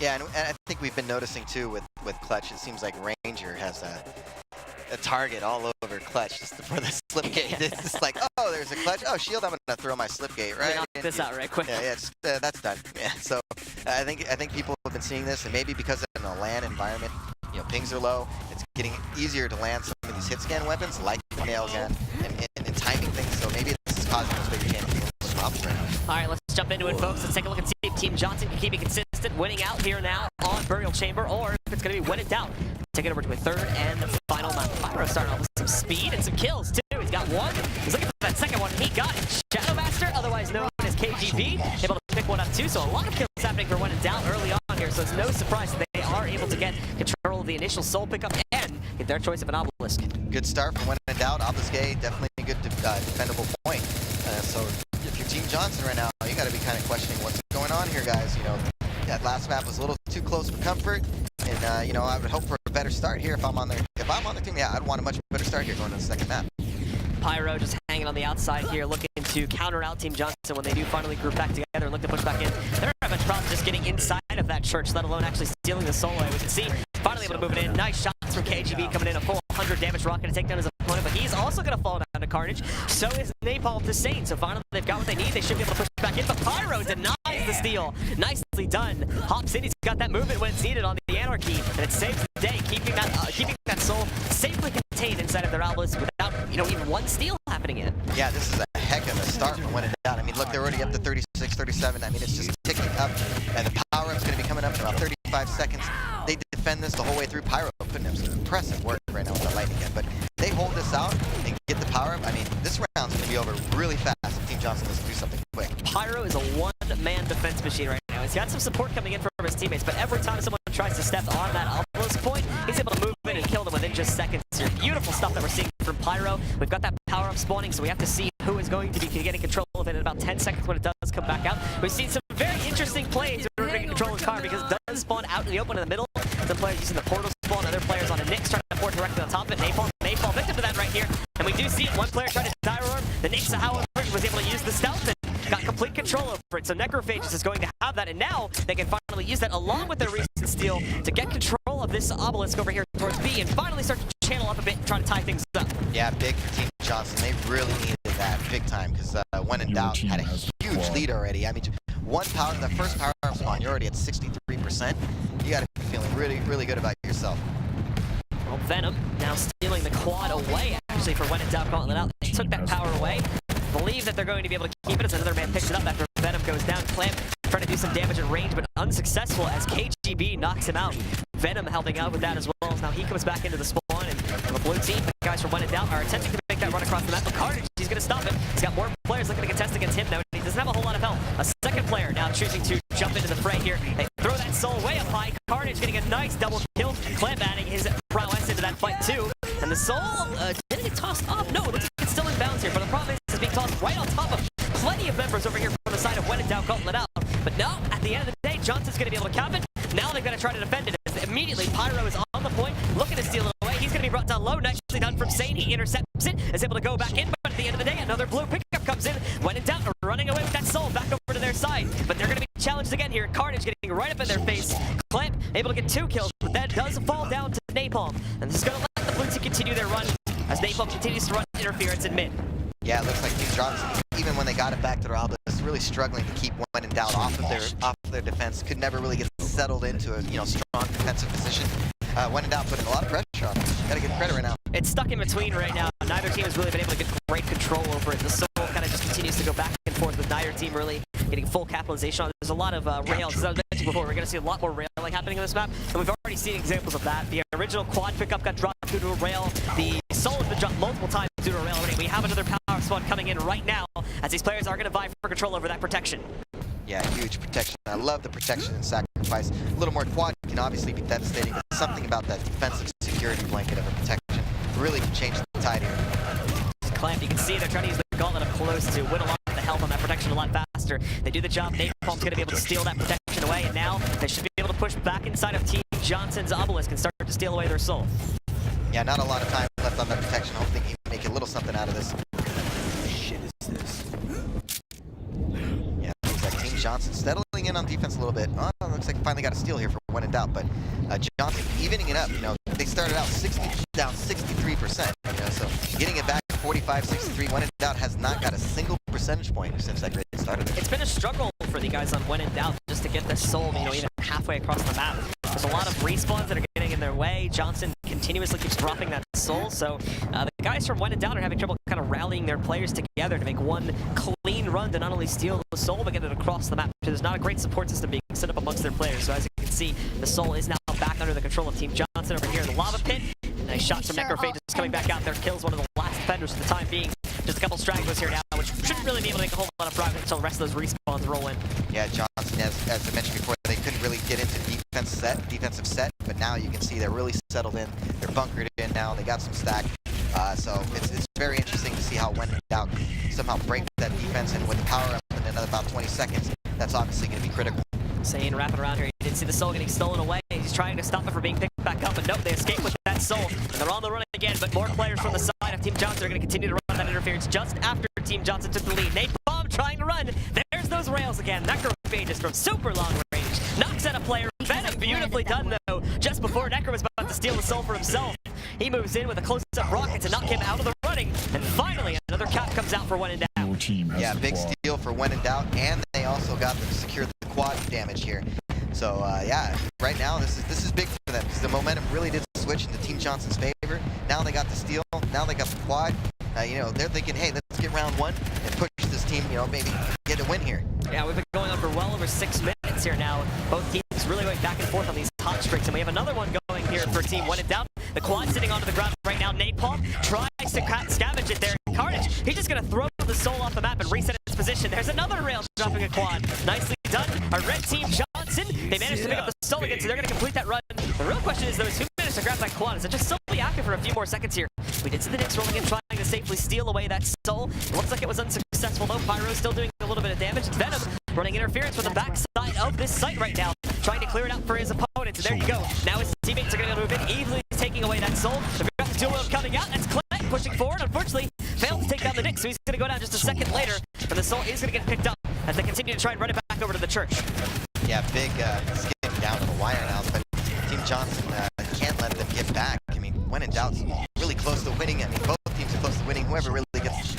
Yeah, and I think we've been noticing too with Clutch, it seems like Ranger has a target all over Clutch just for the slipgate. It's just like, oh, there's a Clutch. Oh, shield, I'm gonna throw my slipgate right. Knock this out right quick. Yeah, that's done. Yeah, so I think people have been seeing this, and maybe because in a LAN environment, you know, pings are low. It's getting easier to land some of these hit scan weapons like nail gun and timing things. So maybe this is causing those bigger games problems right now. All right, let's jump into it, folks. Let's take a look and see if Team Johnson can keep it consistent, winning out here now on Burial Chamber, or if it's going to be When in Doubt. Take it over to a third and final map. Pyro starting off with some speed and some kills, too. He's got one. He's looking for that second one. He got it. Shadow Master, otherwise known as KGB, able to pick one up, too. So a lot of kills happening for When in Doubt early on here, so it's no surprise that they are able to get control of the initial soul pickup and get their choice of an obelisk. Good start for when in doubt. Obelisk definitely a good defendable point. So if you're Team Johnson right now, you got to be kind of questioning what's going on here, guys. You know, that last map was a little too close for comfort, and you know, I would hope for a better start here if I'm on their team. Yeah, I'd want a much better start here going to the second map. Pyro just hanging on the outside here, looking to counter out Team Johnson when they do finally group back together and look to push back in. They're much problem just getting inside of that church, let alone actually stealing the solo. We can see finally able to move it in. Nice shots from KGB coming in, a full 100 damage rocket to take down his opponent, but he's also going to fall down to Carnage. So is Napalm to Sane. So finally they've got what they need. They should be able to push back in, but Pyro denies the steal. Nicely done. Hops in, he's got that movement when it's needed on the Anarchy, and it saves the day, keeping that soul safely contained inside of their obelisk without, you know, even one steal happening yet. Yeah, this is a heck of a start for when it down. I mean, look, they're already up to 36, 37. I mean, it's just ticking up, and the power-up's going to be coming up in about 35 seconds. They defend this the whole way through. Pyro putting in some impressive work right now with the lightning gun, but they hold this out and get the power-up. I mean, this round's going to be over really fast if Team Johnson doesn't do something quick. Pyro is a one-man defense machine right now. He's got some support coming in from his teammates, but every time someone tries to step on that obelisk point, he's able to move in and kill them within just seconds. Here, beautiful stuff that we're seeing from Pyro. We've got that power-up spawning, so we have to see who is going to be getting control of it in about 10 seconds when it does come back out. We've seen some very interesting plays when we're getting control of the car because it does spawn out in the open in the middle. Some players using the portal spawn, other players on a Nyx trying to port directly on top of it. Napalm victim to that right here. And we do see one player trying to gyro arm. The Nyx, however, was able to use the stealth and got complete control over it. So Necrophagus is going to have that, and now they can finally use that along with their recent steal to get control of this obelisk over here towards B and finally start to channel up a bit and try to tie things up. Yeah, big for Team Johnson. They really needed that big time because when in doubt had a huge lead already. I mean, the first power spawn, you're already at 63%. You got to be feeling really, really good about yourself. Well, Venom now stealing the quad away, actually, for when in doubt Gauntlet out. They took that power away. Believe that they're going to be able to keep it as another man picks it up after Venom goes down. Clamp trying to do some damage at range, but unsuccessful as KGB knocks him out. Venom helping out with that as well. Now he comes back into the spawn, and the blue team, the guys from when in doubt, are attempting to make that run across the map. But Carnage, he's going to stop it. He's got more players looking to contest against him, though. He doesn't have a whole lot of health. A second player now choosing to jump into the fray here. They throw that soul way up high. Carnage getting a nice double kill. Clamp adding his prowess into that fight, too. And the soul, did it get tossed off? No, it looks like it's still in bounds here. But the problem is it's being tossed right on top of plenty of members over here from the side of when in doubt Gauntlet out. But no, at the end of the day, Johnson's going to be able to cap it. Now they're going to try to defend it. Immediately, Pyro is on the point, looking to steal it away. He's going to be brought down low. Nicely done from Sane. He intercepts it, is able to go back in. But at the end of the day, another blue pickup comes in. When in doubt, running away with that soul back over to their side. But they're going to be challenged again here. Carnage getting right up in their face. Clamp able to get 2 kills, but that does fall down to Napalm. And this is going to let the blue team continue their run as Napalm continues to run interference in mid. Yeah, it looks like Team Johnson, even when they got it back to their obelisk, really struggling to keep when in doubt off of their defense. Could never really get settled into a strong defensive position. When in doubt, putting a lot of pressure on them. Gotta give credit right now. It's stuck in between right now. Neither team has really been able to get great control over it. The soul kind of just continues to go back and forth with neither team really getting full capitalization on it. There's a lot of rails. As I mentioned before, we're going to see a lot more railing happening on this map, and we've already seen examples of that. The original quad pickup got dropped due to a rail. The soul has been dropped multiple times due to a rail already. We have another power spawn coming in right now as these players are going to vie for control over that protection. Yeah, huge protection. I love the protection and sacrifice. A little more quad can obviously be devastating, but something about that defensive security blanket of a protection really can change the tide here. Clamp, you can see they're trying to use the gauntlet up close to win a lot of the health on that protection a lot faster. They do the job. Napalm's going to be able to steal that protection away, and now they should be able to push back inside of Team Johnson's obelisk and start to steal away their soul. Yeah, not a lot of time left on that protection. Hopefully he can make a little something out of this. What shit is this? Yeah, looks like Team Johnson settling in on defense a little bit. Oh, looks like finally got a steal here for when in doubt, but Johnson evening it up. They started out down 63%. So getting it back to 45-63. When in doubt has not got a single percentage point since that great started. It's been a struggle for the guys on when in doubt just to get this soul, even halfway across the map. There's a lot of respawns that are getting in their way. Johnson continuously keeps dropping that soul, so the guys from when in doubt are having trouble kind of rallying their players together to make one clean run to not only steal the soul but get it across the map. There's not a great support system being set up amongst their players, so as you can see, the soul is now back under the control of Team Johnson over here in the lava pit. Nice shots from Necrophagus coming back out there, kills one of the last defenders for the time being. Just a couple stragglers here now, which shouldn't really be able to make a whole lot of progress until the rest of those respawns roll in. Yeah, Johnson, as I mentioned before, they couldn't really get into the defensive set. but now you can see they're really settled in. They're bunkered in now. They got some stack. So it's very interesting to see how When in Doubt somehow break that defense, and with the power up in another about 20 seconds, that's obviously going to be critical. Sane wrapping around here. You didn't see the soul getting stolen away. He's trying to stop it from being picked back up, but nope, they escape with that soul. And they're on the run again, but more players from the side of Team Johnson are going to continue to run that interference just after Team Johnson took the lead. Napalm trying to run. There's those rails again. Necrophagus from super long range knocks out a player. Venom beautifully done though. Just before Necro was about to steal the soul for himself, he moves in with a close-up rocket to knock him out of the running. And finally, another cap comes out for When in Doubt. Your team has Yeah, the big quad. steal for When in Doubt, and they also got to secure the quad damage here. So yeah, right now this is big for them because the momentum really did switch into Team Johnson's favor. Now they got the steal. Now they got the quad. You know, they're thinking, hey, let's get round one and push this team. You know, maybe get a win here. Yeah, we've been going on for well over 6 minutes here now. Both teams really going back and forth on these hot streaks, and we have another one going here for Team When in Doubt. The quad sitting onto the ground right now. Napalm tries to scavenge it there. Carnage, he's just going to throw the soul off the map and reset its position. There's another rail dropping a quad. Nicely done. Our red Team Johnson, they managed to pick up the soul again, so they're going to complete that run. The real question is, though, is who managed to grab that quad? Is it just solely active for a few more seconds here? We did see the Knicks rolling in, trying to safely steal away that soul. It looks like it was unsuccessful, though. Pyro still doing a little bit of damage. Venom running interference from the backside of this site right now, trying to clear it out for his opponents. And there you go. Now his teammates are going to move in, easily taking away that soul. They've got the dual wheel coming out. That's Clint pushing forward. Unfortunately, failed to take down the Knicks, so he's going to go down just a second later. And the soul is going to get picked up as they continue to try and run it back over to the church. Yeah, big skip down to the wire now, but Team Johnson can't let them get back. I mean, When in Doubt's really close to winning. I mean, both teams are close to winning. Whoever really gets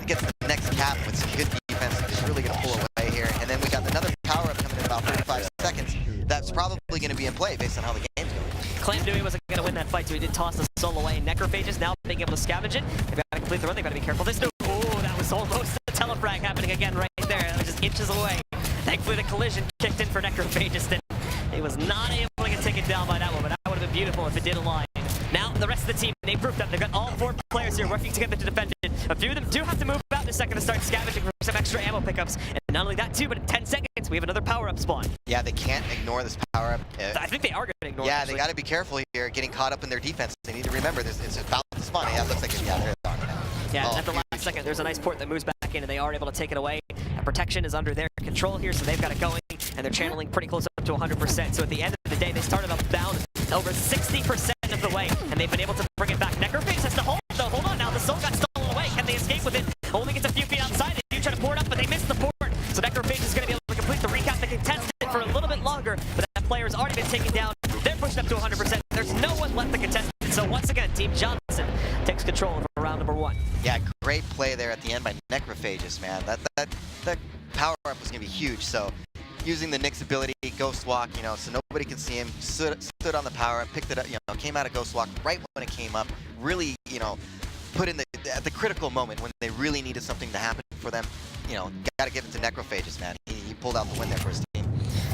the next cap with some good defense is really going to pull away here. And then we got another power-up coming in about 35 seconds. That's probably going to be in play based on how the game's going. Clam knew he wasn't going to win that fight, so he did toss the soul away. Necrophagus now being able to scavenge it. They've got to complete the run. They've got to be careful. This oh, that was almost a telefrag happening again right there. That was just inches away. Thankfully, the collision kicked in for Necrophagus. Then he was not able to get taken down by that one, but that would have been beautiful if it did align. Now, the rest of the team, they proved up. They've got all 4 players here working together to defend it. A few of them do have to move out in a second to start scavenging for some extra ammo pickups. And not only that, too, but in 10 seconds, we have another power-up spawn. Yeah, they can't ignore this power-up. I think they are going to ignore it. Yeah, they got to be careful here, getting caught up in their defense. They need to remember this. It's about to spawn. Yeah, it looks like yeah, they're on now. Yeah, at the last second, there's a nice port that moves back in, and they are able to take it away. And protection is under their control here, so they've got it going, and they're channeling pretty close up to 100%. So at the end of the day, they started up down over 60% of the way, and they've been able to bring it back. Necrophagus has to hold, though. Hold on now. The soul got stolen away. Can they escape with it? Only gets a few feet outside. They do try to pour it up, but they missed the port. So Necrophagus is going to be able to complete the recap. They can contest it for a little bit longer, but that player has already been taken down. They're pushed up to 100%. There's no one left to contest it. So once again, Team Johnson takes control of round number 1. Yeah, great play there at the end by Necrophagus, man. That power-up was going to be huge. So using the Knicks' ability, Ghost Walk, you know, so nobody could see him, stood on the power-up, picked it up, you know, came out of Ghost Walk right when it came up, really, you know, put in at the critical moment when they really needed something to happen for them. You know, got to give it to Necrophagus, man. He pulled out the win there for his team.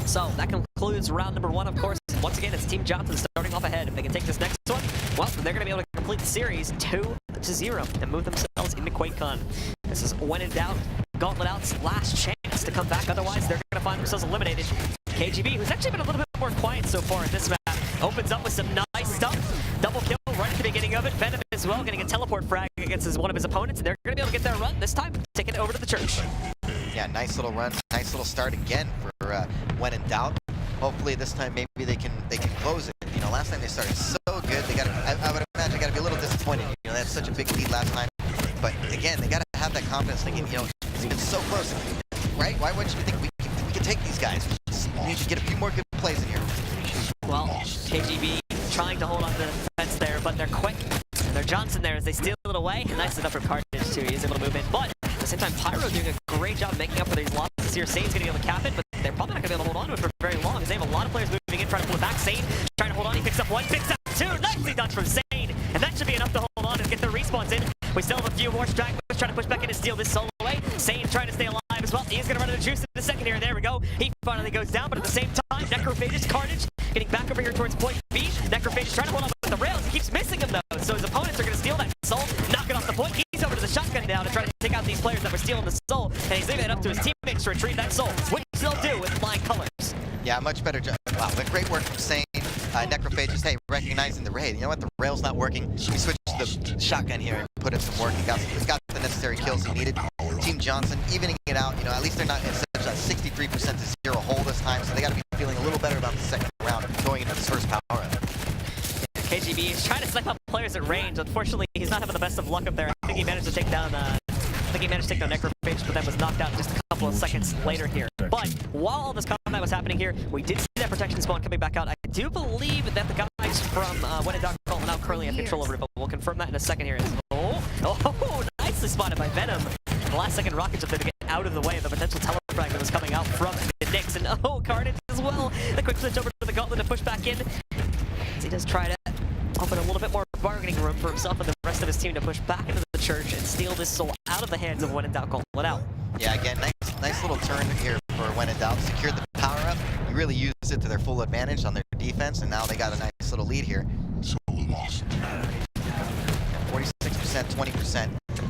So that concludes round number 1, of course. Once again, it's Team Johnson starting off ahead. If they can take this next one, well, they're going to be able to complete the series 2-0 and move themselves into QuakeCon. This is When in Doubt, Gauntlet Out's last chance to come back. Otherwise, they're going to find themselves eliminated. KGB, who's actually been a little bit more quiet so far in this map, opens up with some nice stuff. Double kill right at the beginning of it. Venom as well, getting a teleport frag against one of his opponents, and they're going to be able to get their run this time, taking it over to the church. Yeah, nice little run, nice little start again for When in Doubt. Hopefully this time maybe they can close it. You know, last time they started so good. They got I would imagine they got to be a little disappointed. You know, they had such a big lead last time. But again, they got to have that confidence, thinking, you know, it's been so close, right? Why wouldn't you think we can take these guys? We just need to get a few more good plays in here. Well, KGB trying to hold on to the defense there, but they're quick. And they're Johnson there as they steal it away. And nice enough for Carnage too. He's able to move in. But at the same time, Pyro doing a great job making up for these losses here. Sane's going to be able to cap it, but they're probably not going to be able to hold on to it for very long, as they have a lot of players moving in, trying to pull it back. Sane trying to hold on. He picks up 1, picks up 2. Nicely done from Sane. And that should be enough to hold on and get the respawns in. We still have a few more stragglers trying to push back in and steal this solo away. Sane trying to stay alive as well. He's going to run out of juice in the second here. There we go. He finally goes down, but at the same time, Necrophagus, Carnage getting back over here towards point B. Necrophagus trying to hold on with the rails. He keeps missing them though, so his opponents are going to steal that soul, knock it off the point. He's over to the shotgun down to try to take out these players that were stealing the soul, and he's leaving it up to his teammates to retrieve that soul, which they'll do with flying colors. Yeah, much better job. Wow, but great work from Sane. Necrophages, hey, recognizing the raid. You know what? The rail's not working. We switched to the shotgun here and put in some work. He got the necessary kills he needed. Team Johnson evening it out. You know, at least they're not in such a 63% to 0 hole this time, so they got to be feeling a little better about the second round going into this first power-up. KGB is trying to snipe up players at range. Unfortunately, he's not having the best of luck up there. I think he managed to take down Necrophage, but then was knocked out just a couple of seconds later here. But while all this combat was happening here, we did see that protection spawn coming back out. I do believe that the guys from When in Doubt now currently have control over it, but we'll confirm that in a second here. Oh, nicely spotted by Venom. The last second rockets up there to get out of the way of the potential telefrag that was coming out from the Knicks. And Carnage as well. The quick switch over to the Gauntlet to push back in. As he does try to open a little bit more bargaining room for himself and the rest of his team to push back into the church and steal this soul out of the hands of When in Doubt. Gauntlet out. Yeah, again, nice little turn here for When in Doubt. Secured the power-up. You really used it to their full advantage on their defense, and now they got a nice little lead here. 46%, 20%.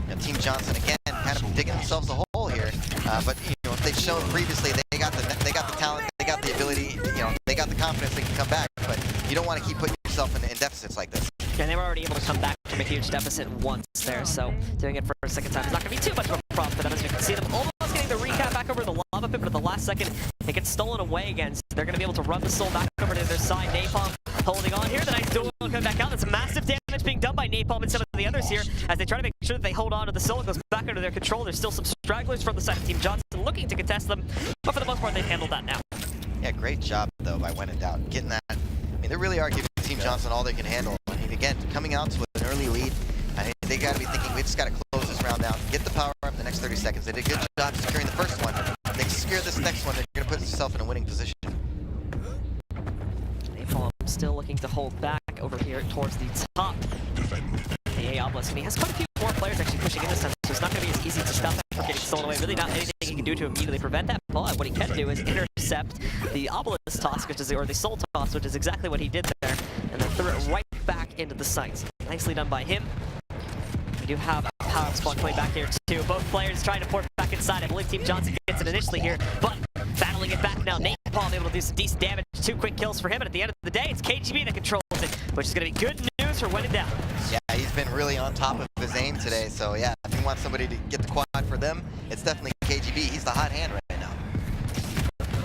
And Team Johnson again, kind of digging themselves a hole here. But you know, they've shown previously they got the talent, they got the ability, you know, they got the confidence they can come back. But you don't want to keep putting yourself in deficits like this. And they were already able to come back from a huge deficit once there, so doing it for a second time is not going to be too much of a problem for them. As you can see them almost getting the recap back over the lava pit, but at the last second it gets stolen away again. So they're going to be able to run the soul back over to their side. Napalm holding on here. The nice duel coming back out. That's massive damage being done by Napalm and some of the others here as they try to make sure that they hold on to the soul. It goes back under their control. There's still some stragglers from the side of Team Johnson looking to contest them, but for the most part they've handled that now. Yeah, great job though by When in Doubt getting that. I mean, they really are giving Team Johnson all they can handle. I mean, again, coming out to an early lead, I mean, they got to be thinking, we just got to close this round out, get the power up in the next 30 seconds. They did a good job securing the first one. If they secure this next one, they're going to put themselves in a winning position. Napalm still looking to hold back over here towards the top. The Obelisk, and he has quite a few more players actually pushing in this time, so it's not going to be as easy to stop him from getting stolen away. Really not anything he can do to immediately prevent that, but what he can do is intercept the Obelisk toss, or the Soul toss, which is exactly what he did there, and then threw it right back into the sights. Nicely done by him. We do have a power spawn coming back here too. Both players trying to port back inside. I believe Team Johnson gets it initially here, but battling it back now. Napalm able to do some decent damage. 2 quick kills for him, and at the end of the day, it's KGB that controls it, which is going to be good news for When in Doubt. Yeah, he's been really on top of his aim today, so yeah, if you want somebody to get the quad for them, it's definitely KGB. He's the hot hand right now.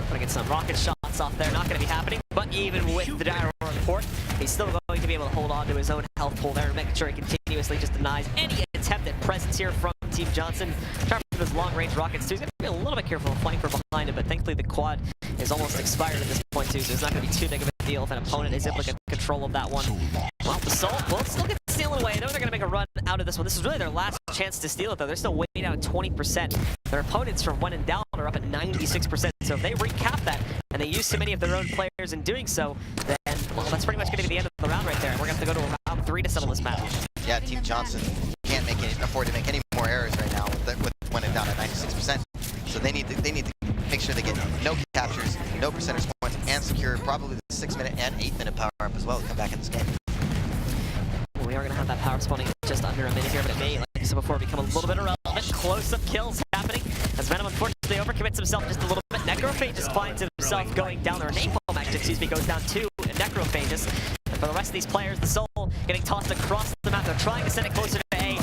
Gonna get some rocket shots off there, not gonna be happening, but even with the gyro on the port, he's still going to be able to hold on to his own health pool there and making sure he continuously just denies any attempt at presence here from Team Johnson. Trying for those long-range rockets too. He's gonna be a little bit careful of flying from behind him, but thankfully the quad is almost expired at this point too, so it's not gonna be too big of a deal if an opponent is able to get control of that one. Well, the Soul will still get stealing away. I know they're gonna make a run out of this one. This is really their last chance to steal it though. They're still way down at 20%. Their opponents from When in Doubt are up at 96%. So if they recap that and they use too many of their own players in doing so, then well, that's pretty much gonna be the end of the round right there. We're gonna have to go to round 3 to settle this match. Yeah, Team Johnson can't afford to make any more errors right now with When in Doubt at 96%. So they need to make sure they get no captures, no percentage points, and secure probably the 6-minute and 8-minute power up as well to come back in this game. We are going to have that power spawning just under a minute here, but it may, like I said before, become a little bit irrelevant. Close-up kills happening as Venom unfortunately overcommits himself just a little bit. Necrophages finds himself going down there. Napalm actually, excuse me, goes down 2 Necrophages. And for the rest of these players, the Soul getting tossed across the map. They're trying to send it closer to A.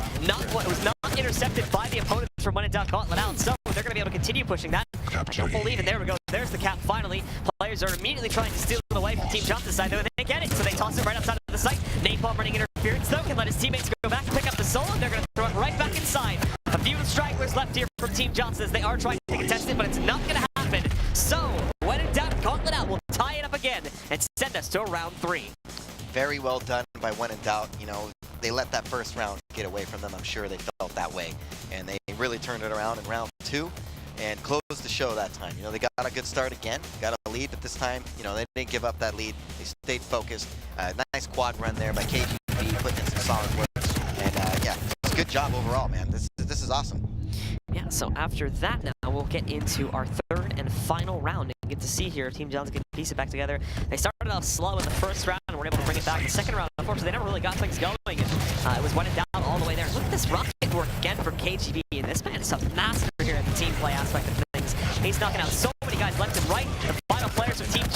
It was not intercepted by the opponents from When in Doubt. Gauntlet out, so they're going to be able to continue pushing that. I don't believe it. There we go. There's the cap finally. Players are immediately trying to steal it away from Team Johnson's side, though they get it, so they toss it right outside of the site. Napalm running interference, though, can let his teammates go back, pick up the Soul, and they're going to throw it right back inside. A few stragglers left here from Team Johnson as they are trying to contest it, but it's not going to happen. So, When in Doubt, Gauntlet out will tie it up again and send us to round 3. Very well done by When in Doubt. You know, they let that first round get away from them. I'm sure they felt that way. And they really turned it around in round 2 and closed the show that time. You know, they got a good start again, got a lead, but this time, you know, they didn't give up that lead. They stayed focused. Nice quad run there by KGB, putting in some solid work. And yeah, it's a good job overall, man. This is awesome. Yeah, so after that now, we'll get into our 3rd and final round and get to see here if Team Johnson can piece it back together. They started off slow in the first round and were able to bring it back in the second round. Unfortunately, they never really got things going. It was When in Doubt all the way there. Look at this rocket work again for KGB, and this man is a master here at the team play aspect of things. He's knocking out so many guys left and right. The final players from Team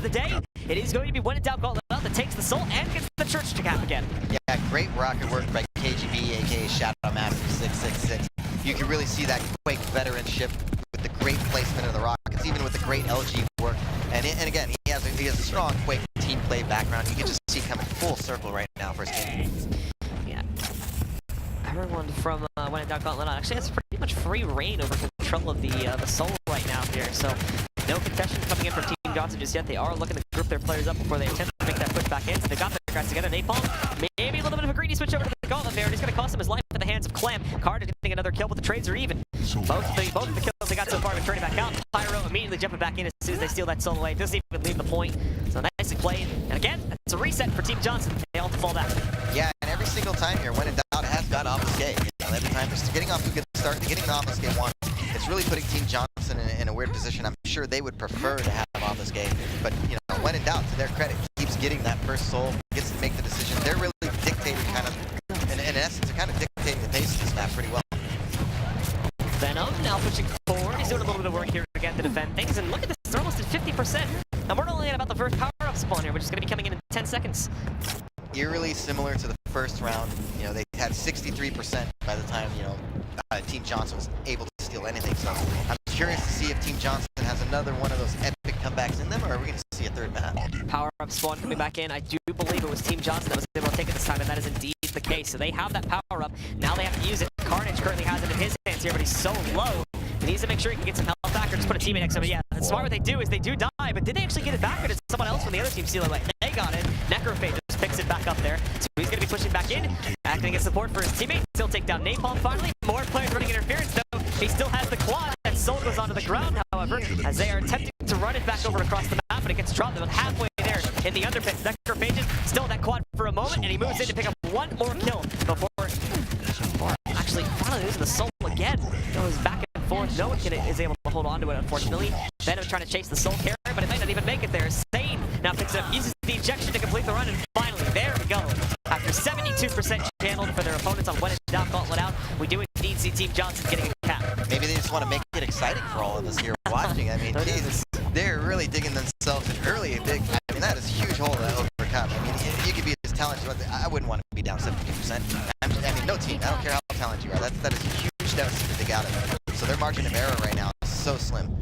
the day. It is going to be When in Doubt Gauntlet that takes the soul and gets the church to cap again. Yeah, great rocket work by KGB, aka Shadow Master 666. You can really see that Quake veteranship with the great placement of the rockets, even with the great LG work. And again, he has a strong Quake team play background. You can just see coming full circle right now for his team. Yeah. Everyone from When in Doubt Gauntlet actually has pretty much free reign over control of the soul right now here. So no contestation coming in from Team Johnson just yet. They are looking to group their players up before they attempt to make that push back in. So they got their guys together. Napalm, maybe a little bit of a greedy switch over to the Gauntlet there. And it's going to cost him his life at the hands of Clam. Carter getting another kill, but the trades are even. Both of the kills they got so far have been turning back out. Pyro immediately jumping back in as soon as they steal that soul away. Doesn't even leave the point. So nicely played. And again, it's a reset for Team Johnson. They all have to fall back. Yeah, and every single time here, When in Doubt has got obfuscate. Every time they're getting off to a good start, they're getting the obfuscate one. It's really putting Team Johnson in a weird position. I'm sure they would prefer to have obfuscate, but you know, When in Doubt, to their credit, keeps getting that first soul, gets to make the decision. They're really dictating kind of, in essence, they're kind of dictating the pace of this map pretty well. Venom now pushing forward. He's doing a little bit of work here again to defend things, and look at this, they're almost at 50%. And we're only at about the first power-up spawn here, which is going to be coming in 10 seconds. Eerily similar to the first round. You know, they had 63% by the time, you know, Team Johnson was able to steal anything. So I'm curious to see if Team Johnson has another one of those epic comebacks in them, or are we going to see a third map? Power-up spawn coming back in. I do believe it was Team Johnson that was able to take it this time, and that is indeed the case. So they have that power-up. Now they have to use it. Carnage currently has it in his hands here, but he's so low. He needs to make sure he can get some health back, or just put a teammate next to him. Yeah, that's smart what they do is they do die, but did they actually get it back, or did someone else from the other team steal it away? They got it. Necrophage just picks it back up there. So he's going to be pushing back in, acting to get support for his teammate. Still take down Napalm finally. More players running interference, though. He still has the quad. That soul goes onto the ground, however, as they are attempting to run it back over across the map, but it gets dropped about halfway there in the underpit. Necrophages still that quad for a moment, and he moves in to pick up one more kill before actually finally losing the soul again. Goes back and forth. No one is able to hold on to it, unfortunately. Venom trying to chase the soul carrier, but it might not even make it there. Sane now picks it up, uses the ejection to complete the run, and finally, there we go. After 72% channeled for their opponents on When in Doubt Gauntlet out, we do indeed see Team Johnson getting a cap. Maybe they just want to make it exciting for all of us here watching. I mean, Jesus, they're really digging themselves in early. I mean, that is a huge hole to overcome. I mean, you could be as talented. I wouldn't want to be down 72%. I mean, no team. I don't care how talented you are. That is a huge deficit to dig out of it. So their margin of error right now is so slim.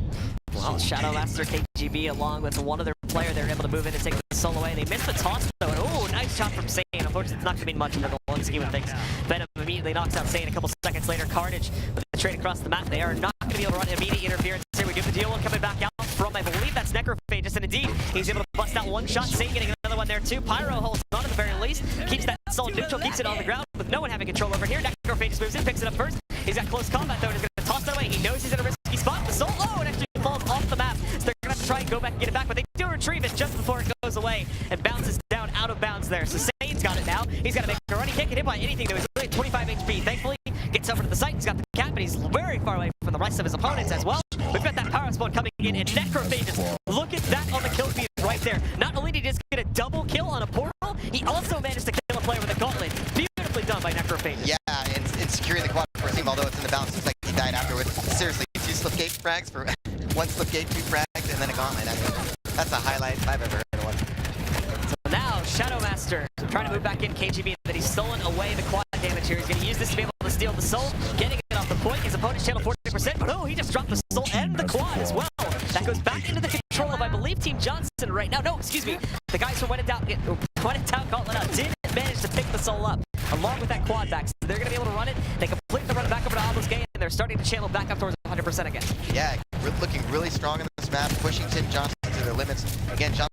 Well, Shadow Master KGB along with one other player, they're able to move in and take the soul away. They missed the toss though, and oh, nice shot from Sane. Unfortunately, it's not going to mean much in the long scheme of things. Venom immediately knocks out Sane a couple seconds later. Carnage with the trade across the map. They are not going to be able to run immediate interference here. We do the deal one coming back out from, I believe that's Necrophagus, and indeed, he's able to bust out one shot. Sane getting another one there too. Pyro holds on at the very least, keeps that soul neutral, keeps it on the ground with no one having control over here. Necrophagus moves in, picks it up first. He's got close combat though, and he's going to toss that away. He knows he's in a risky spot. The soul, oh, it actually falls off the map. So they're going to have to try and go back and get it back, but they do retrieve it just before it goes away and bounces down out of bounds there. So Sane's got it now. He's got to make a run. He can't get hit by anything though. He's only at 25 HP. Thankfully, gets over to the site. He's got the cap, and he's very far away from the rest of his opponents as well. We've got that power spawn coming in, and Necrophagus. Look at that on the kill feed right there. Not only did he just get a double kill on a portal, he also managed to kill a player with a gauntlet. Beautifully done by Necrophagus. Yeah, and securing the quad for a team, although it's in the bounce, it's like he died afterwards. Seriously, 2 slipgate frags for 1 slipgate, 2 frags, and then a gauntlet. I mean, that's a highlight if I've ever heard of one. So now, Shadow Master trying to move back in KGB, that he's stolen away the quad damage here. He's going to use this to be able to steal the soul, getting it off the point. His opponent's channel 40%, but oh, he just dropped the soul and the quad as well. That goes back into the control of, I believe, Team Johnson right now. No, excuse me. The guys from When in Doubt Gauntlet out did manage to pick the soul up, along with that quad back. So they're going to be able to run it. They complete the run back over to Obelisk, and they're starting to channel back up towards 100% again. Yeah, looking really strong in this map, pushing Team Johnson to their limits. Again, Johnson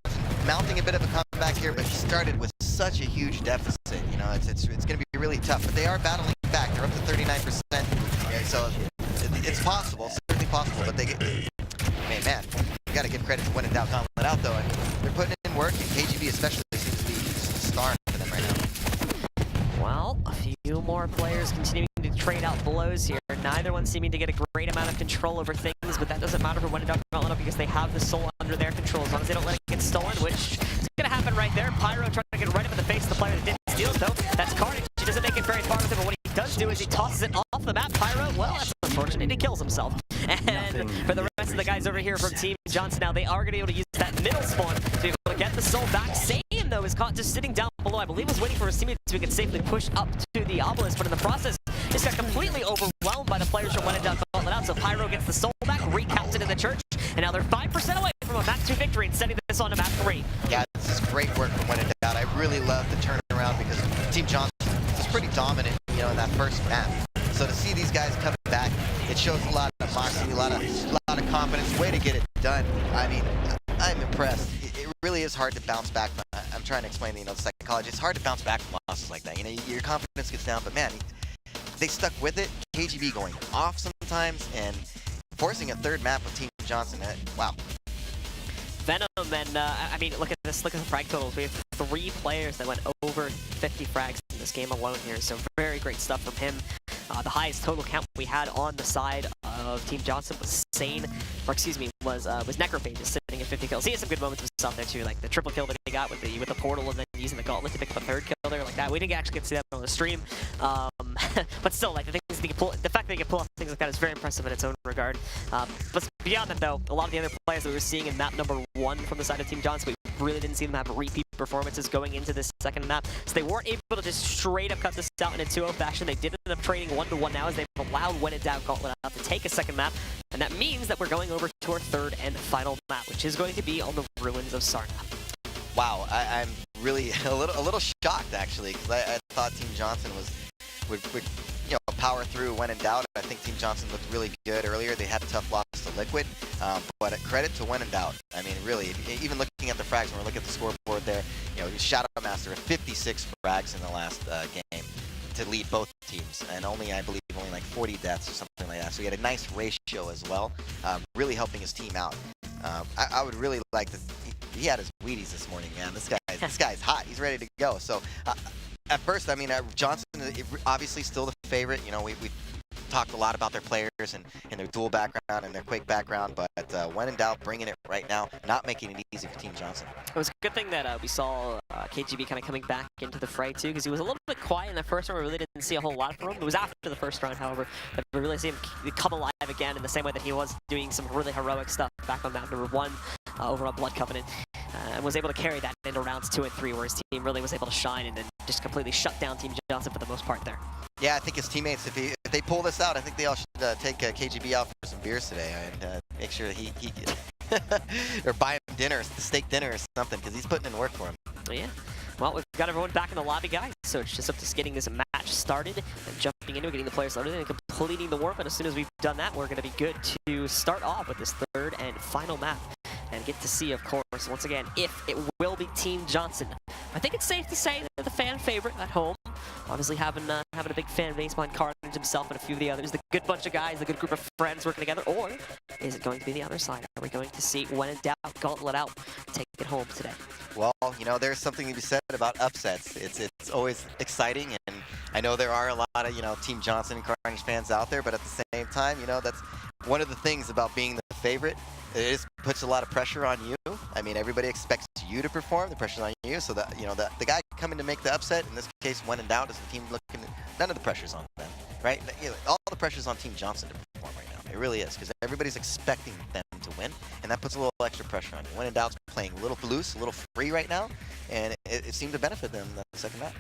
mounting a bit of a comeback here, but he started with such a huge deficit. You know, it's going to be really tough, but they are battling back. They're up to 39%. Yeah, so it's possible, certainly possible, but they get... Man, you got to give credit to When in Doubt Gauntlet out though. And they're putting in work, and KGB especially seems to be just a star for them right now. Well, a few more players continuing to trade out blows here. Neither one seeming to get a great amount of control over things, but that doesn't matter for When in Doubt Gauntlet because they have the soul under their control. As long as they don't let it get stolen, which is going to happen right there. Pyro trying to get right up in the face of the player that didn't steal it though. That's Carnage. He doesn't make it very far with it, but what he does do is he tosses it off the map. Pyro, well, that's unfortunate. He kills himself. And for the rest of the guys guys over here from Team Johnson now. They are going to be able to use that middle spawn to be able to get the soul back. Same, though, is caught just sitting down below. I believe was waiting for his teammates so he could safely push up to the obelisk, but in the process, just got completely overwhelmed by the players from When in Doubt, Gauntlet Out. So Pyro gets the soul back, recaps it in the church, and now they're 5% away from a map 2 victory and sending this on to map 3. Yeah, this is great work from When in Doubt. I really love the turnaround because Team Johnson was pretty dominant, you know, in that first map. So to see these guys coming back, it shows a lot of moxie, a lot of confidence. Way to get it done. I mean, I'm impressed. It really is hard to bounce back. I'm trying to explain, you know, the psychology. It's hard to bounce back from losses like that. You know, your confidence gets down, but man, they stuck with it. KGB going off sometimes and forcing a third map with Team Johnson. Wow. Venom, and I mean, look at this. Look at the frag totals. We have 3 players that went over 50 frags in this game alone here. So very great stuff from him. The highest total count we had on the side of Team Johnson was Sane, or excuse me, was Necrophage sitting at 50 kills. He had some good moments of stuff there too, like the triple kill that he got with the portal and then using the gauntlet to pick up a 3rd kill there like that. We didn't actually get to see that on the stream, but still, like the fact that he can pull off things like that is very impressive in its own regard. But beyond that though, a lot of the other players that we were seeing in map number 1 from the side of Team Johnson, we really didn't see them have repeat performances going into this second map, so they weren't able to just straight up cut this out in a 2-0 fashion. They did end up trading 1-1 now as they've allowed When in Doubt, Gauntlet Out to take a second map, and that means that we're going over to our 3rd and final map, which is going to be on the ruins of Sarnath. Wow, I'm really a little shocked actually, because I thought Team Johnson would you know, power through When in Doubt. I think Team Johnson looked really good earlier. They had a tough loss to Liquid, but credit to When in Doubt. I mean, really, even looking at the frags, when we're looking at the scoreboard there, you know, Shadow Master 56 frags in the last game to lead both teams, and I believe only like 40 deaths or something like that. So he had a nice ratio as well, really helping his team out. I would really like to. He had his Wheaties this morning, man. This guy's hot. He's ready to go. So at first, I mean, Johnson obviously still the favorite. You know, we talked a lot about their players and their dual background and their Quake background, but When in Doubt bringing it right now, not making it easy for Team Johnson. It was a good thing that we saw KGB kind of coming back into the fray too, because he was a little bit quiet in the first round. We really didn't see a whole lot from him. It was after the first round, however, that we really see him come alive again in the same way that he was doing some really heroic stuff back on map number 1 over on Blood Covenant, and was able to carry that into rounds 2 and 3, where his team really was able to shine and then just completely shut down Team Johnson for the most part there. Yeah, I think his teammates, if they pull this out, I think they all should take KGB out for some beers today and make sure he or buy him dinner, steak dinner or something, because he's putting in work for him. Yeah. Well, we've got everyone back in the lobby, guys, so it's just up to getting this match started and jumping into it, getting the players loaded and completing the warp. And as soon as we've done that, we're going to be good to start off with this 3rd and final map and get to see, of course, once again, if it will be Team Johnson. I think it's safe to say they're the fan favorite at home. Obviously having a big fan base behind Carnage himself and a few of the others, the good bunch of guys, the good group of friends working together, or is it going to be the other side? Are we going to see When in Doubt, Gauntlet Out take it home today? Well, you know, there's something to be said about upsets. It's always exciting, and I know there are a lot of, you know, Team Johnson and Carnage fans out there, but at the same time, you know, that's one of the things about being the favorite. It puts a lot of pressure on you. I mean, everybody expects you to perform. The pressure's on you, so that, you know, the guy coming to make the upset, in this case, When in Doubt, is the team looking. None of the pressure's on them, right? You know, all the pressure's on Team Johnson to perform right now. It really is, because everybody's expecting them to win, and that puts a little extra pressure on you. When in Doubt's playing a little loose, a little free right now, and it seemed to benefit them in the second map.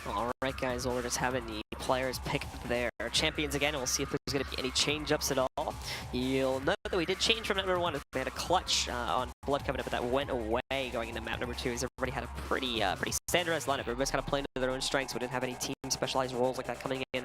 All right, guys. Well, we're just having the players pick their champions again, and we'll see if there's going to be any change-ups at all. You'll note that we did change from number 1. They had a clutch on Blood Covenant, but that went away going into map number 2, as everybody had a pretty standardized lineup. Everybody's kind of playing to their own strengths. We didn't have any team specialized roles like that coming in.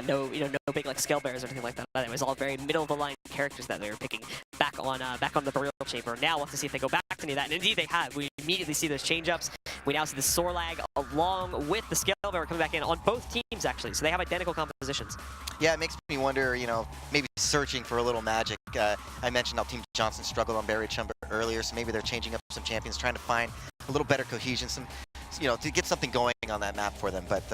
No big like scale bears or anything like that. It was all very middle of the line characters that they were picking back on the burial chamber. Now we'll have to see if they go back to any of that, and indeed they have. We immediately see those change-ups. We now see the Sorlag along with the scale bear coming back in on both teams actually, so they have identical compositions. Yeah, it makes me wonder, you know, maybe searching for a little magic. I mentioned how Team Johnson struggled on Buried Chamber earlier, so maybe they're changing up some champions, trying to find a little better cohesion, some, you know, to get something going on that map for them. But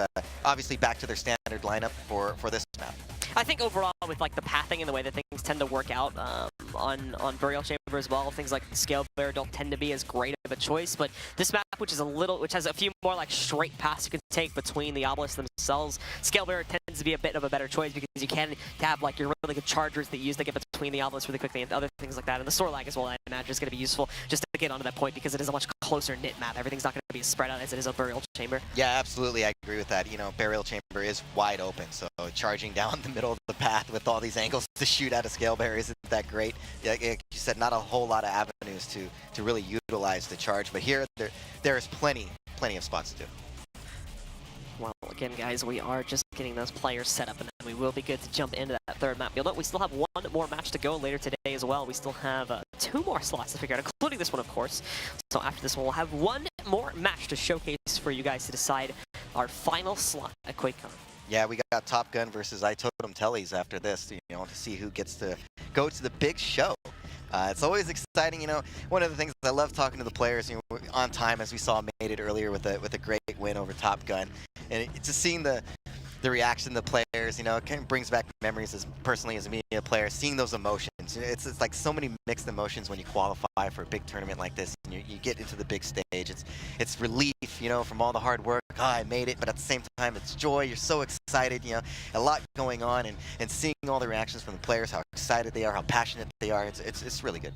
obviously back to their standard lineup for this map. I think overall with like the pathing and the way that things tend to work out on Burial Chamber, as well. Things like Scale Bear don't tend to be as great of a choice, but this map, which has a few more like straight paths you can take between the obelisks themselves, Scale Bear tends to be a bit of a better choice because you can have like your really good chargers that you use to get between the obelisks really quickly and other things like that. And the sword lag as well, I imagine, is going to be useful just to get onto that point because it is a much closer knit map. Everything's not going to be as spread out as it is a burial chamber. Yeah, absolutely. I agree with that. You know, burial chamber is wide open, so charging down the middle of the path with all these angles to shoot at a Scale Bear isn't that great. Like you said, not a whole lot of avenues to really utilize the charge, but here there is plenty of spots to do. Well, again, guys, we are just getting those players set up, and then we will be good to jump into that third map. You'll note we still have one more match to go later today as well. We still have 2 more slots to figure out, including this one, of course. So after this one, we'll have one more match to showcase for you guys to decide our final slot at QuakeCon. Yeah, we got Top Gun versus I Totem Tellies after this, you know, to see who gets to go to the big show. It's always exciting, you know. One of the things I love talking to the players, you know, on time, as we saw made it earlier with a great win over Top Gun, and just seeing the reaction of the players, you know, it kind of brings back memories as personally as a media player, seeing those emotions. It's like so many mixed emotions when you qualify for a big tournament like this, and you get into the big stage. It's relief, you know, from all the hard work. Oh, I made it, but at the same time, it's joy. You're so excited, you know, a lot going on, and seeing all the reactions from the players, how excited they are, how passionate they are. It's really good.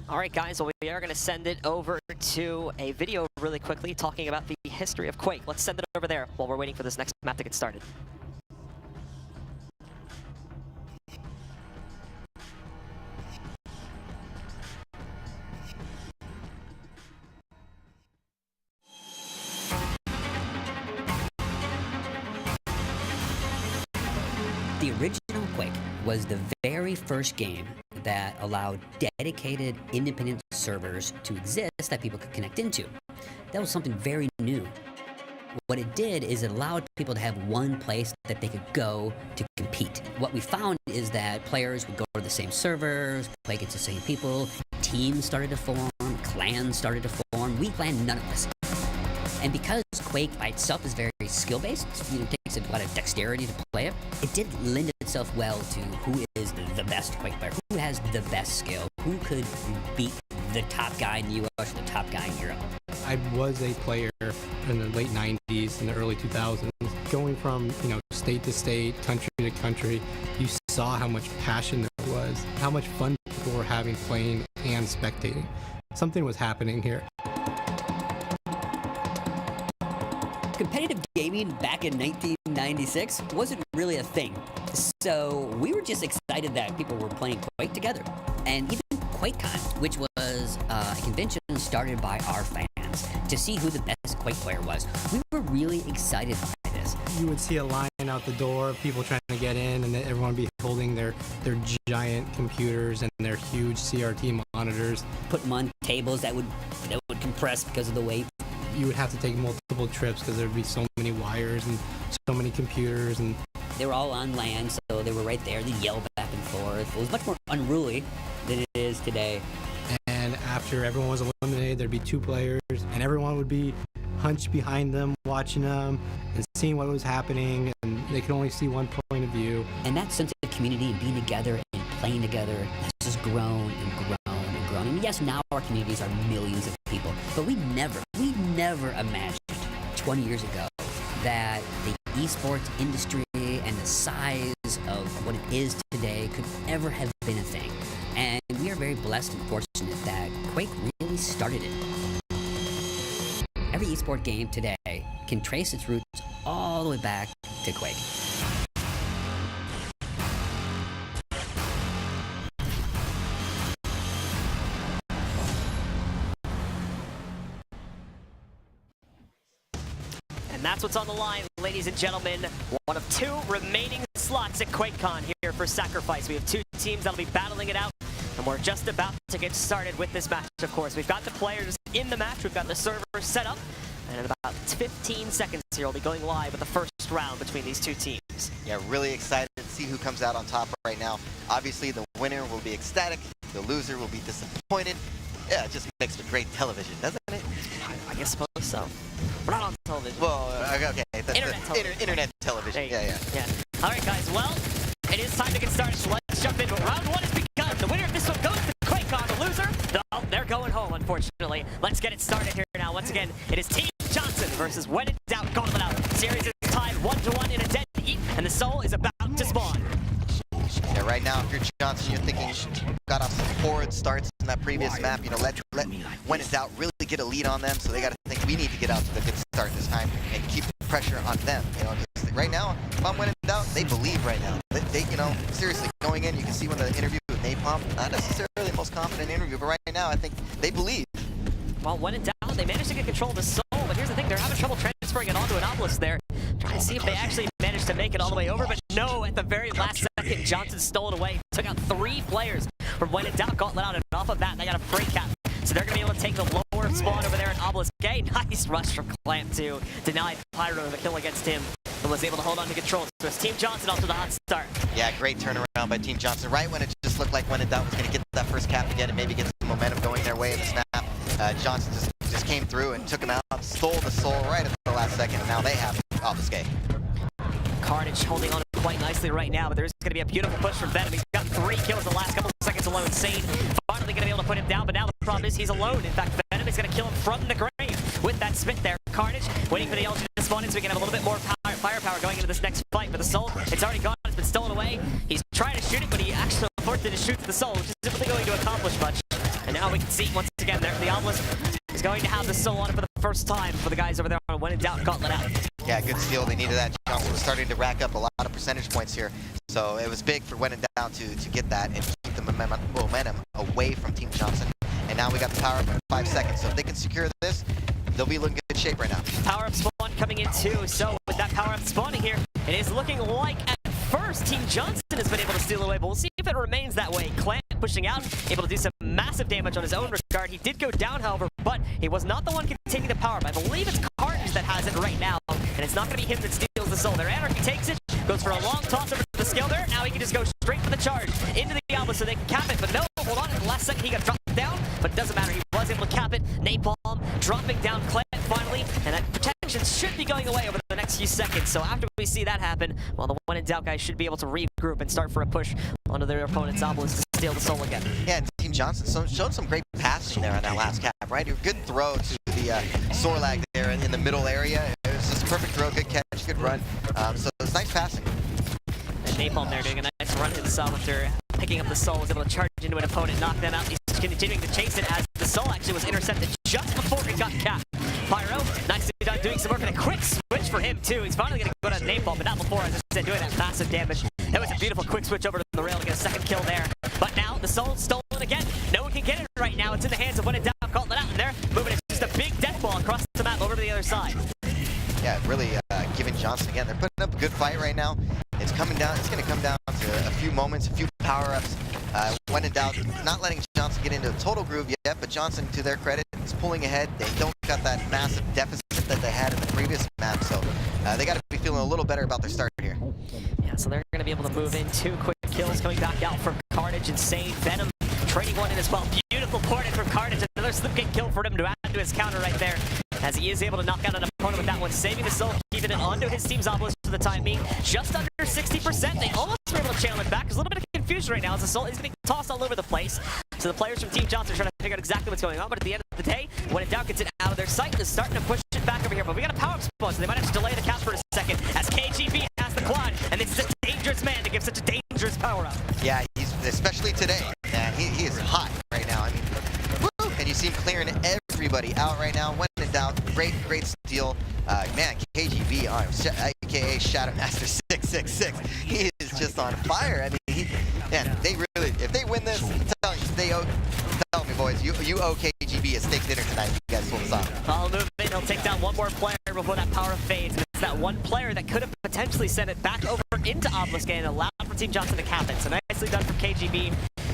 All right, guys, well, we are going to send it over to a video really quickly talking about the history of Quake. Let's send it over there while we're waiting for this next map to get started. The original Quake was the very first game that allowed dedicated independent servers to exist that people could connect into. That was something very new. What it did is it allowed people to have one place that they could go to compete. What we found is that players would go to the same servers, play against the same people, teams started to form, clans started to form. We planned none of this. And because Quake by itself is very skill-based, you know, it takes a lot of dexterity to play it, it did lend itself well to who is the best Quake player, who has the best skill, who could beat the top guy in the US or the top guy in Europe. I was a player in the late 90s and the early 2000s. Going from, you know, state to state, country to country, you saw how much passion there was, how much fun people were having playing and spectating. Something was happening here. Competitive gaming back in 1996 wasn't really a thing. So we were just excited that people were playing Quake together. And even QuakeCon, which was a convention started by our fans to see who the best Quake player was. We were really excited by this. You would see a line out the door of people trying to get in, and then everyone would be holding their giant computers and their huge CRT monitors. Put them on tables that would compress because of the weight. You would have to take multiple trips because there would be so many wires and so many computers. And they were all on LAN, so they were right there. They'd yell back and forth. It was much more unruly than it is today. And after everyone was eliminated, there'd be 2 players, and everyone would be hunched behind them, watching them, and seeing what was happening, and they could only see one point of view. And that sense of community and being together and playing together has just grown and grown and grown. And yes, now our communities are millions of people, but we never imagined 20 years ago that the esports industry and the size of what it is today could ever have been a thing. And we are very blessed and fortunate that Quake really started it. Every esport game today can trace its roots all the way back to Quake. And that's what's on the line, ladies and gentlemen. One of 2 remaining slots at QuakeCon here for Sacrifice. We have 2 teams that'll be battling it out, and we're just about to get started with this match, of course. We've got the players in the match, we've got the server set up, and in about 15 seconds here, we'll be going live with the first round between these 2 teams. Yeah, really excited to see who comes out on top right now. Obviously, the winner will be ecstatic, the loser will be disappointed. Yeah, it just makes for great television, doesn't it? I guess suppose so. We're not on television. Well, okay. That's Internet television. Internet television. Yeah. All right, guys. Well, it is time to get started. So let's jump into it. Round 1 has begun. The winner of this one goes to QuakeCon. The loser unfortunately. Let's get it started here now. Once again, it is Team Johnson versus When in Doubt Gauntlet Out. Series is tied 1-1 in a dead heat, and the Soul is about to spawn. Yeah, right now, if you're Johnson, you're thinking, got off some forward starts in that previous map, you know, let When in Doubt really get a lead on them, so they got to think we need to get out to a good start this time and keep the pressure on them, you know, because right now, if I'm When in Doubt, they believe right now. They, you know, seriously, going in, you can see when the interview with Napalm, not necessarily the most confident interview, but right now, I think they believe. Well, When in Doubt, they managed to get control of the Soul, but here's the thing, they're having trouble transferring it onto an Obelisk there. Trying to see if they actually managed to make it all the way over, but no, at the very last second, Johnson stole it away. Took out 3 players from When in Doubt Gauntlet Out, and off of that, they got a free cap. So they're going to be able to take the lower spawn over there in Obelisk. Okay, nice rush from Clamp to deny Pyro the kill against him, and was able to hold on to control. So it's Team Johnson off to the hot start. Yeah, great turnaround by Team Johnson. Right when it just looked like When in Doubt was going to get that first cap again and maybe get some momentum going their way in this map, Johnson just came through and took him out, stole the Soul right at the last second, and now they have Obelisk. Carnage holding on quite nicely right now, but there's going to be a beautiful push from Venom. He's got 3 kills the last couple of seconds alone. Sane finally going to be able to put him down, but now the problem is he's alone. In fact, Venom is going to kill him from the grave with that spit there. Carnage waiting for the LG to spawn in so we can have a little bit more firepower going into this next fight. But the Soul, it's already gone. It's been stolen away. He's trying to shoot it, but he actually forced to shoot the Soul, which isn't really going to accomplish much. And now we can see once again there, the Obelisk is going to have the Soul on it for the first time for the guys over there on When in Doubt Gauntlet Out. Yeah, good steal. They needed that. Johnson was starting to rack up a lot of percentage points here. So it was big for When in Doubt to get that and keep the momentum away from Team Johnson. And now we got the power up in 5 seconds. So if they can secure this, they'll be looking good shape right now. Power up spawn coming in too. So with that power up spawning here, it is looking like at first Team Johnson has been able to steal away, but we'll see if it remains that way. Clamp pushing out, able to do some massive damage on his own regard. He did go down, however, but he was not the one taking the power up. I believe it's Carnage that has it right now, and it's not going to be him that steals the Soul. Their Anarchy takes it, goes for a long toss over to the scale there. Now he can just go straight for the charge into the Obelisk so they can cap it, but no, hold on, at the last second he got dropped down, but it doesn't matter. He was able to cap it. Napalm dropping down Clamp finally, and that protection should be going away over the next few seconds. So after we see that happen, well, the When in Doubt guys should be able to regroup and start for a push onto their opponent's Obelisk to steal the Soul again. Yeah, and Team Johnson showed some great passing there on that last cap, right? A good throw to the Sorlag there in the middle area. It was just a perfect throw, good catch, good run. So it was nice passing. And Napalm there doing a nice run himself after picking up the Soul, was able to charge into an opponent, knock them out. He's continuing to chase it as the Soul actually was intercepted just before it got capped. Pyro, nicely done, doing some work, and a quick switch for him too. He's finally going to go to Napalm, but not before, as I said, doing that massive damage. That was a beautiful quick switch over to the rail to get a second kill there. But now the Soul's stolen again. No one can get it right now. It's in the hands of When in Doubt Gauntlet Out, and they're moving it just a big death ball across the map over to the other side. Yeah, really giving Johnson again. They're putting up a good fight right now. It's coming down. It's going to come down to a few moments, a few power-ups. When in Doubt, not letting Johnson get into a total groove yet, but Johnson, to their credit, is pulling ahead. They don't got that massive deficit that they had in the previous map, so they got to be feeling a little better about their start here. Yeah, so they're going to be able to move in 2 quick kills coming back out from Carnage and Sane. Venom trading one in as well. Beautiful port in from Carnage. Another slipgate kill for him to add to his counter right there, as he is able to knock out an opponent with that one, saving the Soul, keeping it onto his team's Obelisk for the time being. Just under 60%. They almost were able to channel it back. There's a little bit of confusion right now as the Soul is getting tossed all over the place. So the players from Team Johnson are trying to figure out exactly what's going on, but at the end of the day, When in Doubt gets it out of their sight, is starting to push it back over here. But we got a power-up spawn, so they might have to delay the cap for a second, as KGB has the quad, and this is a dangerous man to give such a dangerous power-up. Yeah, he's especially today. Man, he is hot right now. I mean, woo! And you see him clearing everybody out right now. When in Doubt, great steal. Man, KGB on him, aka Shadow Master 666. He is just on fire. I mean, they really, if they win this, I'm telling you, tell me, boys, you owe KGB a steak dinner tonight. You guys pull this off. I'll move in. He'll take down one more player before that power fades. And it's that one player that could have potentially sent it back over into Obelisk and allowed for Team Johnson to cap it. So nicely done from KGB.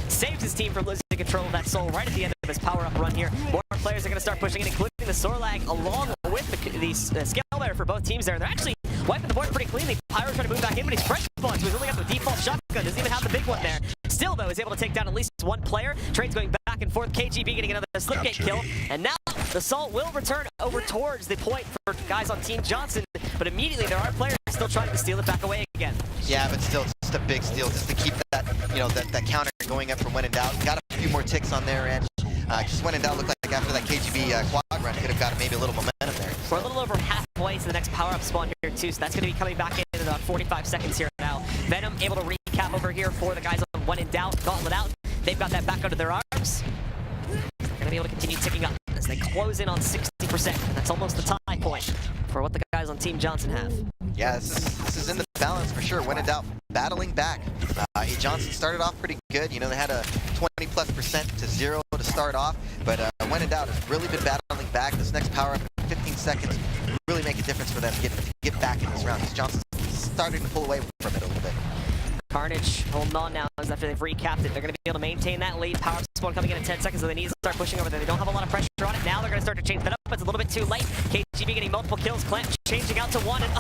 Saves his team from losing control of that Soul right at the end of his power-up run here. More players are going to start pushing in, including the Sorlag, along with the scale bearer for both teams there. They're actually wiping the board pretty cleanly. Pyro trying to move back in, but he's fresh spawned, so he's only got the default shotgun. Doesn't even have the big one there. Still, though, is able to take down at least one player. Trade's going back and forth. KGB getting another slipgate kill. And now the Salt will return over towards the point for guys on Team Johnson. But immediately there are players still trying to steal it back away again. Yeah, but still, just a big steal just to keep that, that counter going up from When in Doubt. Got a few more ticks on their end. Just when in doubt, looked like after that KGB quad run, could have got maybe a little momentum there. We're a little over halfway to the next power-up spawn here too, so that's going to be coming back in about 45 seconds here now. Venom able to recap over here for the guys on When in Doubt, Gauntlet out. They've got that back under their arms. They're going to be able to continue ticking up as they close in on 60%, and that's almost the tie point for what the guys on Team Johnson have. Yeah, this is in the balance for sure. When in doubt, battling back. Johnson started off pretty good. You know, they had a 20+% to 0 to start off, but when in doubt, has really been battling back. This next power up in 15 seconds really make a difference for them to get back in this round, because Johnson's starting to pull away from it a little bit. Carnage holding on now as after they've recapped it. They're going to be able to maintain that lead. Power spawn coming in 10 seconds, so they need to start pushing over there. They don't have a lot of pressure on it. Now they're going to start to change that up. It's a little bit too late. KGB getting multiple kills. Clamp changing out to 1. And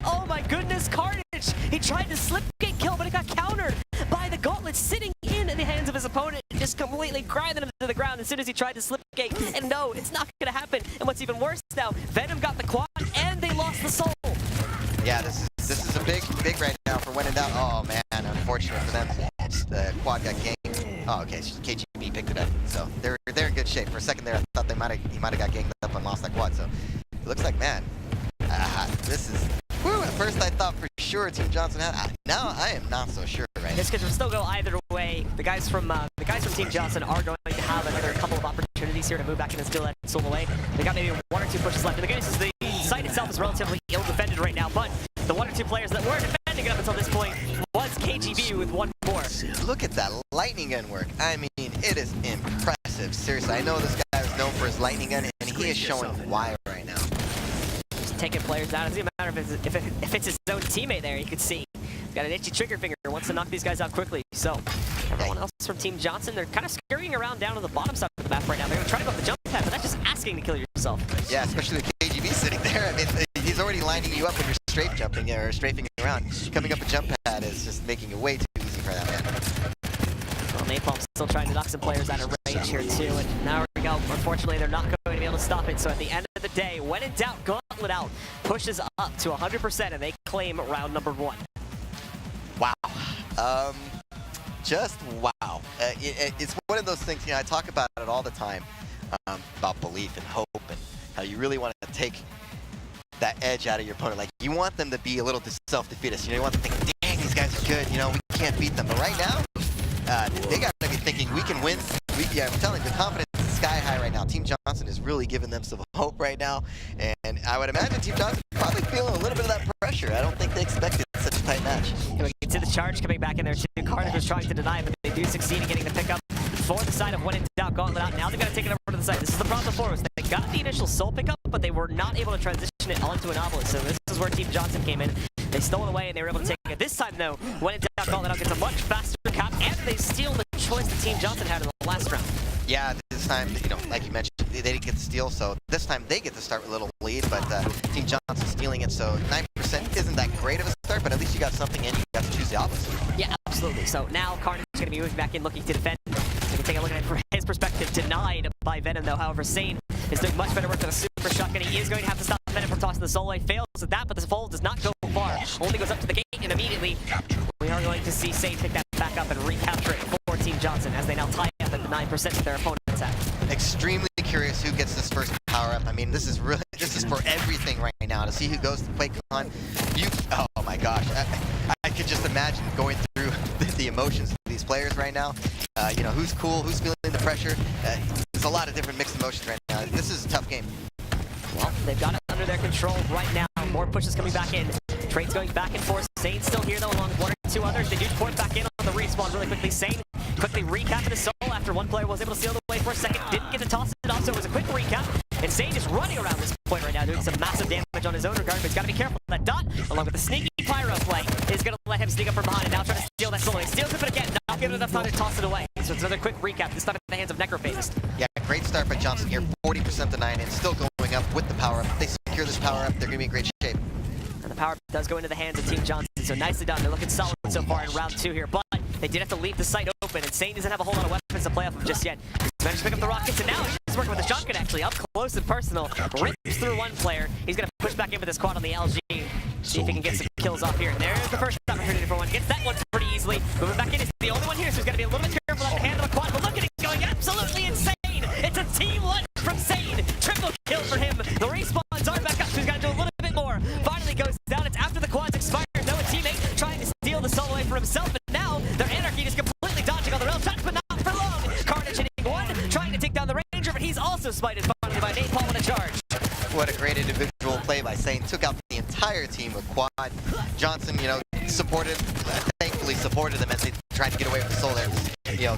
oh my goodness, Carnage! He tried to slipgate kill, but it got countered by the gauntlet sitting in the hands of his opponent, just completely grinding him to the ground as soon as he tried to slipgate. And no, it's not going to happen. And what's even worse now, Venom got the quad and they lost the soul. Yeah, this is a big right now for when in doubt. Oh man, unfortunate for them. The quad got ganked. Oh, okay, KGB picked it up, so they're in good shape. For a second there, I thought he might have got ganked up and lost that quad. So it looks like, man, this is. Whew, at first I thought for sure Team Johnson had. Now I am not so sure right now. This could still go either way. The guys from Team Johnson are going to have another couple of opportunities here to move back in and steal that soul away. They got maybe 1 or 2 pushes left. And the good news is the site itself is relatively ill defended right now, but the 1 or 2 players that were defending it up until this point was KGB with 1 more. Look at that lightning gun work. I mean, it is impressive. Seriously, I know this guy is known for his lightning gun, and he is showing why right now. Just taking players down. It doesn't matter if it's his own teammate there. You can see he's got an itchy trigger finger. Wants to knock these guys out quickly. So everyone else from Team Johnson, they're kind of scurrying around down on the bottom side of the map right now. They're going to try to go up the jump pad, but that's just asking to kill yourself. Yeah, especially the KGB sitting there. I mean, he's already lining you up when you're strafe jumping or strafing around. Coming up a jump pad is just making it way too easy for that man. Well, Napalm's still trying to knock some players out of range here too, and now we go. Unfortunately, they're not going to be able to stop it. So at the end of the day, when in doubt, Gauntlet out pushes up to 100%, and they claim round number 1. Wow. Just wow. It's one of those things, you know, I talk about it all the time, about belief and hope and how you really want to take that edge out of your opponent. Like, you want them to be a little self-defeatist. You know, you want them to think, dang, these guys are good. You know, we can't beat them. But right now, they got to be thinking we can win. Yeah, I'm telling you, the confidence is sky high right now. Team Johnson is really giving them some hope right now. And I would imagine Team Johnson probably feeling a little bit of that pressure. I don't think they expected such a tight match. We can see the charge coming back in there too. Carnage was trying to deny, but they do succeed in getting the pickup for the side of when in doubt, Gauntlet out. Now they're going to take it over to the side. This is the problem for us. They got the initial soul pickup, but they were not able to transition it onto an obelisk. So this is where Team Johnson came in. They stole it away and they were able to take it. This time though, when in doubt, Gauntlet out gets a much faster cap, and they steal the choice that Team Johnson had in the last round. Yeah, this time, you know, like you mentioned, they didn't get the steal, so this time they get to start with a little lead, but Team Johnson stealing it, so 9% isn't that great of a start, but at least you got something in, you got to choose the opposite. Yeah, absolutely. So now Carnage is going to be moving back in, looking to defend. We can take a look at it from his perspective. Denied by Venom, though. However, Sane is doing much better work than a super shotgun. He is going to have to stop Venom from tossing the soul away. Fails at that, but this fold does not go far. Only goes up to the gate, and immediately we are going to see Sane pick that back up and recapture it for Team Johnson as they now tie up at the 9% that their opponents have. Extremely curious who gets this first power up. I mean, this is for everything right now to see who goes to QuakeCon. Oh my gosh, I could just imagine going through the emotions of these players right now. You know, who's cool, who's feeling the pressure. There's a lot of different mixed emotions right now. This is a tough game. Well, they've got it under their control right now. More pushes coming back in. Trades going back and forth. Sane's still here though, along with 1 or 2 others. They do port back in on the respawn really quickly. Sane quickly recapping his soul after one player was able to steal the way for a second. Didn't get to toss it off, so it was a quick recap. And Sane is running around this point right now, doing some massive damage on his own regard, but he's got to be careful. That dot, along with the sneaky pyro play, is going to let him sneak up from behind and now try to steal that soul. He steals it, but again, not giving enough time to toss it away. So it's another quick recap, this time at the hands of Necrophagist. Yeah, great start by Johnson here. 40% to 9 and still going up with the power up. If they secure this power up, they're going to be in great shape. And the power does go into the hands of Team Johnson, so nicely done. They're looking solid so far in round 2 here, but they did have to leave the site open, and Sane doesn't have a whole lot of weapons to play off of just yet. He's managed to pick up the rockets, and now he's working with the shotgun actually, up close and personal. Rips through one player. He's going to push back in with his quad on the LG. See if he can get some kills off here. And there's the first opportunity for one. Gets that one pretty easily. Moving back in, he's the only one here, so he's got to be a little bit careful at the hand of the quad. But look at it going at The respawns are back up, so he's got to do a little bit more. Finally goes down. It's after the quads expired. No, a teammate trying to steal the soul away for himself, but now their anarchy just completely dodging all the rail shots, but not for long. Carnage hitting one, trying to take down the Ranger, but he's also spited finally by Napalm on a charge. What a great individual play by Sane. Took out the entire team with quad. Johnson, you know, thankfully supported them as they tried to get away with the soul there. You know,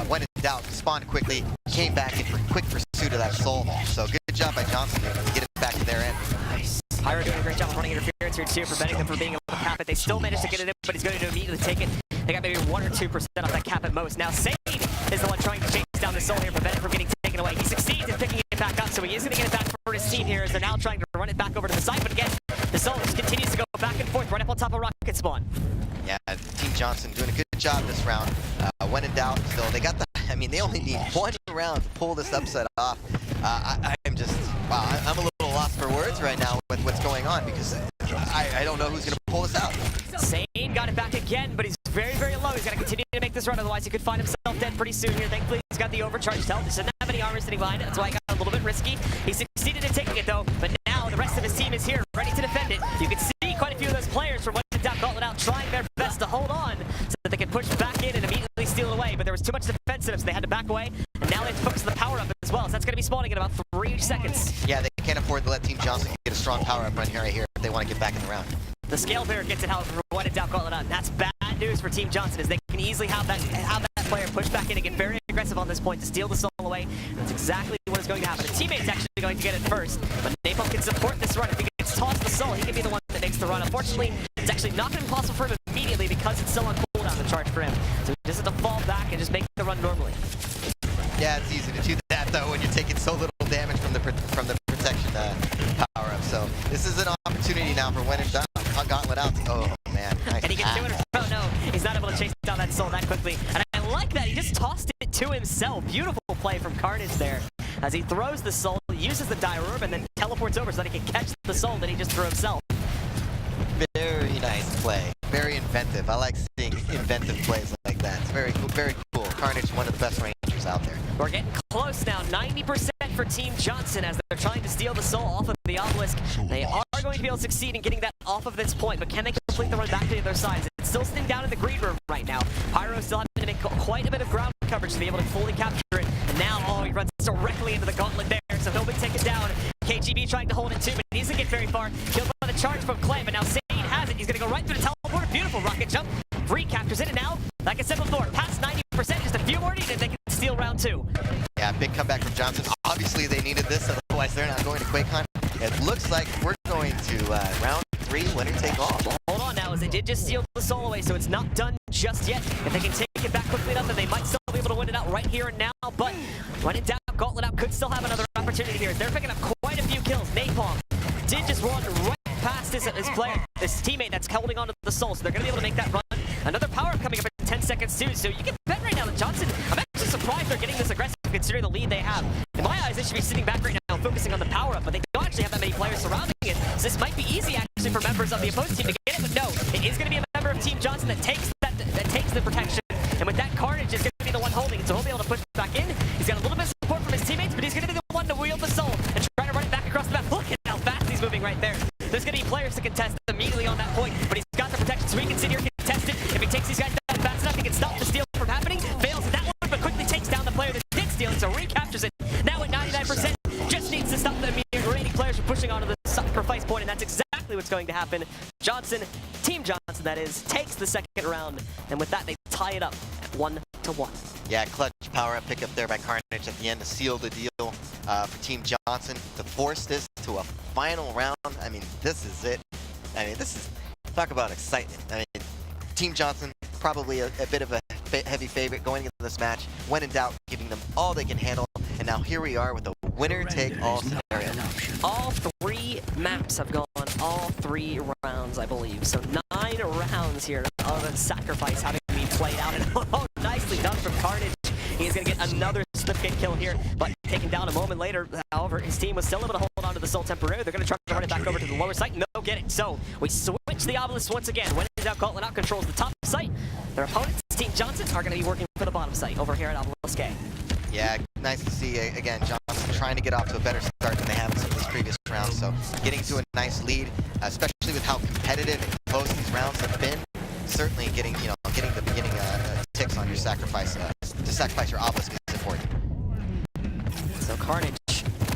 when in doubt, spawned quickly, came back in for quick pursuit of that soul. So good job by Johnson to get it back to their end. Nice. Pyro doing a great job of running interference here too, preventing them from being able to cap it. They still managed to get it in, but he's going to immediately take it. They got maybe 1 or 2% off that cap at most. Now Sane is the one trying to chase down the soul here, prevent it from getting taken away. He succeeds in picking it back up, so he is going to get it back for his team here as they're now trying to run it back over to the side. But again, the soul just continues to go back and forth right up on top of rocket spawn. Yeah, Team Johnson doing a good job this round. When in doubt, still they got the. I mean, they only need 1 round to pull this upset off. I'm just, wow, I'm a little lost for words right now with what's going on because I don't know who's going to pull this out. Sane got it back again, but he's very, very low. He's got to continue to make this run, otherwise he could find himself dead pretty soon here. Thankfully, he's got the overcharged health. He doesn't have any armor sitting behind it. That's why he got a little bit risky. He succeeded in taking it, though, but now the rest of his team is here, ready to defend it. You can see quite a few of those players from When in Doubt Gauntlet out trying their best to hold on so that they can push back in and immediately steal it away, but there was too much defensive, so they had to back away, and now they have to focus on the power-up as well, so that's going to be spawning in about 3 seconds. Yeah, they can't afford to let Team Johnson get a strong power-up run here right here if they want to get back in the round. The scale bearer gets it out for When in Doubt Gauntlet out. That's bad news for Team Johnson, as they can easily have that player push back in and get very aggressive on this point to steal the soul away. That's exactly what is going to happen. The teammate's actually going to get it first, but Napalm can support this run. If he gets tossed the soul, he can be the one that makes the run. Unfortunately, it's actually not going to be possible for him immediately because it's still on cooldown, the charge for him. So he just has to fall back and just make the run normally. Yeah, it's easy to do that though when you're taking so little damage from the protection power-up. So this is an opportunity now for When in Doubt Gauntlet out. Oh man, nice. And he gets 200. Oh no, he's not able to chase down that soul that quickly. And I like that, he just tossed it to himself. Beautiful play from Carnage there. As he throws the soul, uses the dire orb, and then teleports over so that he can catch the soul that he just threw himself. Very nice play. Very inventive. I like seeing inventive plays like that. It's very cool. Very cool. Carnage, one of the best rangers out there. We're getting close now. 90% for Team Johnson as they're trying to steal the soul off of the obelisk. They are going to be able to succeed in getting that off of this point, but can they complete the run back to the other side? It's still sitting down in the green room right now. Pyro still having to make quite a bit of ground coverage to be able to fully capture it. And now, oh, he runs directly into the gauntlet there, so he'll be taken down. KGB trying to hold it too, but he doesn't get very far. Killed by the charge from Clay, but now Sane has it. He's going to go right through the teleport. Beautiful rocket jump. Recaptures it, and now, like I said before, past 90%, just a few more needed, they can steal round 2. Yeah, big comeback from Johnson. Obviously, they needed this, otherwise they're not going to QuakeCon. It looks like we're going to round 3, winner take all. Well, hold on now, as they did just steal the soul away, so it's not done just yet. If they can take it back quickly enough, then they might still be able to win it out right here and now, but When in Doubt Gauntlet out could still have another opportunity here. They're picking up quite a few kills. Napalm did just run right past his teammate that's holding onto the soul, so they're going to be able to make that run. Another power-up coming up in 10 seconds too, so you can bet right now that Johnson, I'm actually surprised they're getting this aggressive considering the lead they have. In my eyes, they should be sitting back right now focusing on the power-up, but they don't actually have that many players surrounding it, so this might be easy actually for members of the opposing team to get it, but no, it is going to be a member of Team Johnson that takes the protection, and with that, Carnage is going to be the one holding it, so he'll be able to push back in. He's got a little bit of support from his teammates, but he's going to be the one to wield the soul and try to run it back across the map. Look at how fast he's moving right there. There's going to be players to contest immediately on that point, but he's got the protection, so he can sit here and contest it. If he takes these guys down fast enough, he can stop the steal from happening. Fails at that one, but quickly takes down the player that did steal it, so recaptures it. Now at 99%, just needs to stop the remaining players from pushing onto the sacrifice point, and that's exactly what's going to happen. Johnson, Team Johnson that is, takes the second round, and with that, they tie it up at 1-1. Yeah, clutch power-up pickup there by Carnage at the end to seal the deal for Team Johnson to force this to a final round. I mean, this is it. I mean, this is, talk about excitement. I mean, Team Johnson, probably a bit of a heavy favorite going into this match. When in doubt, giving them all they can handle. And now here we are with a winner-take-all scenario. All 3 maps have gone all 3 rounds, I believe. So 9 rounds here of a sacrifice having to be played out. And oh, nicely done from Carnage. He's going to get another slipgate kill here, but taken down a moment later. However, his team was still able to hold on to the soul temporarily. They're going to try to run it back over to the lower site, and they'll get it. So we switch the obelisk once again. When in Doubt Gauntlet out controls the top site. Their opponents, Team Johnson, are going to be working for the bottom site over here at Obelisk A. Yeah, nice to see, again, Johnson trying to get off to a better start than they have in some of these previous rounds. So getting to a nice lead, especially with how competitive and close these rounds have been. Certainly getting the beginning ticks on your sacrifice, to sacrifice your obelisk is important. So Carnage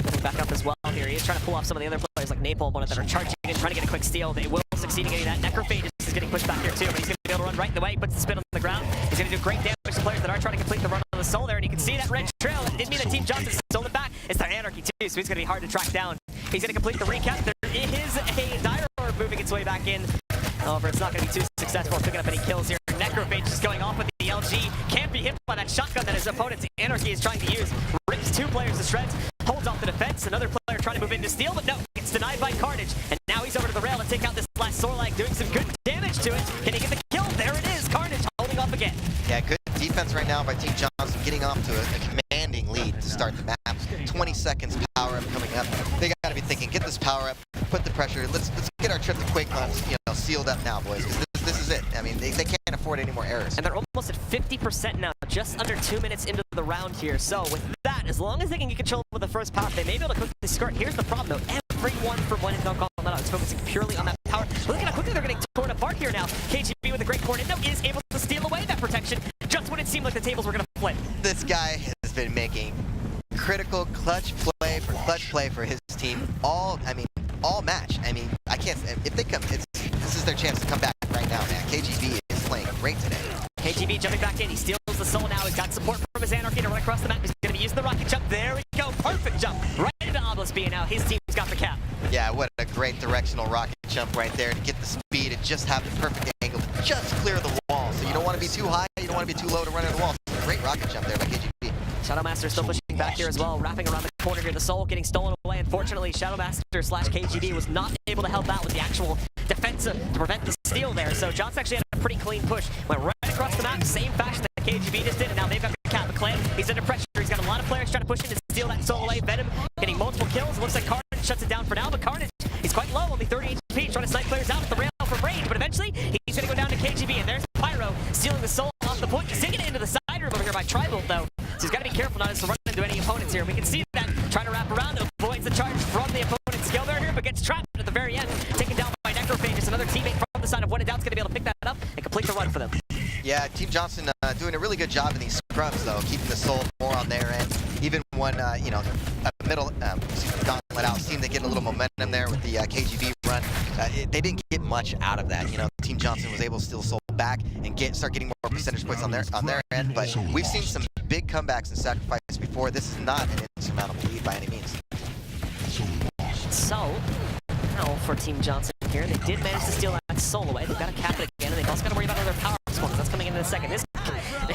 moving back up as well here. He is trying to pull off some of the other players like Napalm, one of them are charging in, trying to get a quick steal. They will succeed in getting that. Necrophage is getting pushed back here too, but he's going to be able to run right in the way. He puts the spin on the ground. He's going to do great damage to players that are trying to complete the run on the soul there, and you can see that red trail. It didn't mean that Team Johnson stole it back. It's their Anarchy too, so he's going to be hard to track down. He's going to complete the recap. There is a Dire Orb moving its way back in. However, it's not going to be too successful picking up any kills here. Necrophage is going off with the LG. Can't be hit by that shotgun that his opponent's Anarchy is trying to use. Rips two players to shreds. Holds off the defense. Another player trying to move in to steal, but no, gets denied by Carnage. And now he's over to the rail to take out this last Sorlag, doing some good damage to it. Can he get the kill? There it is. Carnage holding off again. Yeah, good defense right now by Team Johnson, getting off to a commanding lead to start the map. 20 seconds power up coming up. They got to be thinking, get this power up, put the pressure. Let's get our trip to Quake sealed up now, boys. This is it. I mean, they can't afford any more errors. And they're almost at 50% now, just under 2 minutes into the round here. So with that, as long as they can get control of the first power, they may be able to quickly skirt. Here's the problem though. Everyone from one and don't call that out is focusing purely on that power. Look at how quickly they're getting torn apart here now. KGB with a great coordinate is able to steal away that protection just when it seemed like the tables were going to flip. This guy has been making critical clutch play for his team all match. I mean, I can't, if they come, this is their chance to come back right now, man. KGB is playing great today. KGB jumping back in. He steals the soul now. He's got support from his Anarchy to run across the map. He's going to be using the rocket jump. There we go. Perfect jump right into Obelisk B, and now his team's got the cap. Yeah, what a great directional rocket jump right there to get the speed and just have the perfect angle to just clear the wall. So you don't want to be too high, you don't want to be too low to run into the wall. So great rocket jump there by KGB. Shadowmaster still pushing back here as well, wrapping around the corner here. The soul getting stolen away. Unfortunately, Shadowmaster / KGB was not able to help out with the actual defense to prevent the steal there. So Johnson actually had a pretty clean push. Went right across the map, same fashion that KGB just did, and now they've got the cap. McClan, he's under pressure. He's got a lot of players trying to push in to steal that soul away. Venom getting multiple kills. It looks like Carnage shuts it down for now, but Carnage, he's quite low, only 30 HP, trying to snipe players out at the rail for range, but eventually he's going to go down to KGB, and there's Pyro stealing the soul off the point. He's taking it into the side room over here by Tribal, though. So he's got to be careful not to run into any opponents here. We can see that trying to wrap around, avoids the charge from the opponent's skill there here, but gets trapped at the very end, taken down by Necrophage. Just another teammate from the side of One and Doubt's going to be able to pick that up and complete the run for them. Yeah, Team Johnson doing a really good job in these scrubs, though, keeping the soul more on their end. Even when, a middle gauntlet out, seemed to get a little momentum there with the KGB run. They didn't get much out of that. Team Johnson was able to steal soul back and start getting more percentage points on their end. But we've seen some big comebacks and sacrifices before. This is not an insurmountable lead by any means. So, now for Team Johnson here, they did manage to steal that soul away. They've got to cap it again, and they've also got to worry about other power responses. That's coming in a second.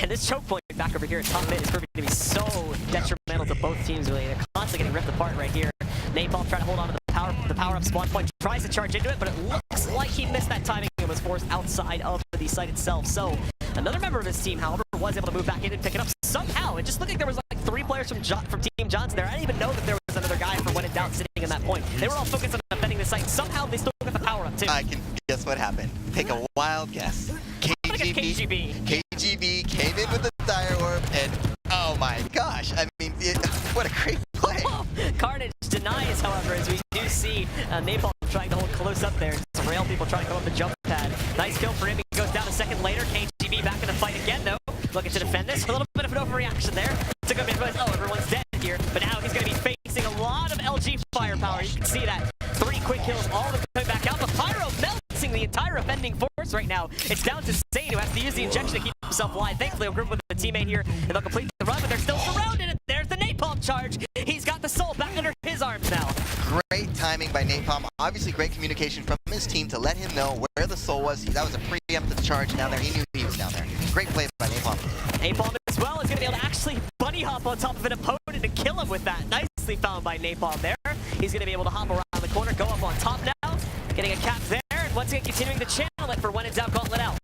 This choke point back over here at top mid is proving to be so detrimental to both teams, really. They're constantly getting ripped apart right here. Napalm trying to hold on to the power up spawn point, tries to charge into it, but it looks like he missed that timing and was forced outside of the site itself. So another member of his team, however, was able to move back in and pick it up somehow. It just looked like there was like 3 players from Team Johnson there. I didn't even know that there was another guy from When in Doubt sitting in that point. They were all focused on defending the site. Somehow they still got the power up too. I can guess what happened. Take a wild guess. KGB came in with the Dire Orb, and oh my gosh, I mean, what a great play. Carnage denies, however, as we do see Napalm trying to hold close up there. Some rail people trying to come up the jump pad. Nice kill for him. He goes down a second later. KGB back in the fight again, though. Looking to defend this. A little bit of an overreaction there. Took him and realized, oh, everyone's dead here. But now he's going to be facing a lot of LG firepower. You can see that. 3 quick kills, all of them coming back out. But Pyro melting the entire offending force right now. It's down to Sane, who has to use the injection to keep himself alive. Thankfully, he'll group with a teammate here, and they'll complete the run, but they're still surrounded. And there's the Napalm charge. He's got the soul back under his arms now. Great timing by Napalm. Obviously, great communication from his team to let him know where the soul was. That was a preemptive charge down there. He knew he was down there. Great play by Napalm. Napalm as well is going to be able to actually bunny hop on top of an opponent and kill him with that. Nicely found by Napalm there. He's going to be able to hop around the corner, go up on top now, getting a cap there, and once again continuing the channel it for When in Doubt Gauntlet out.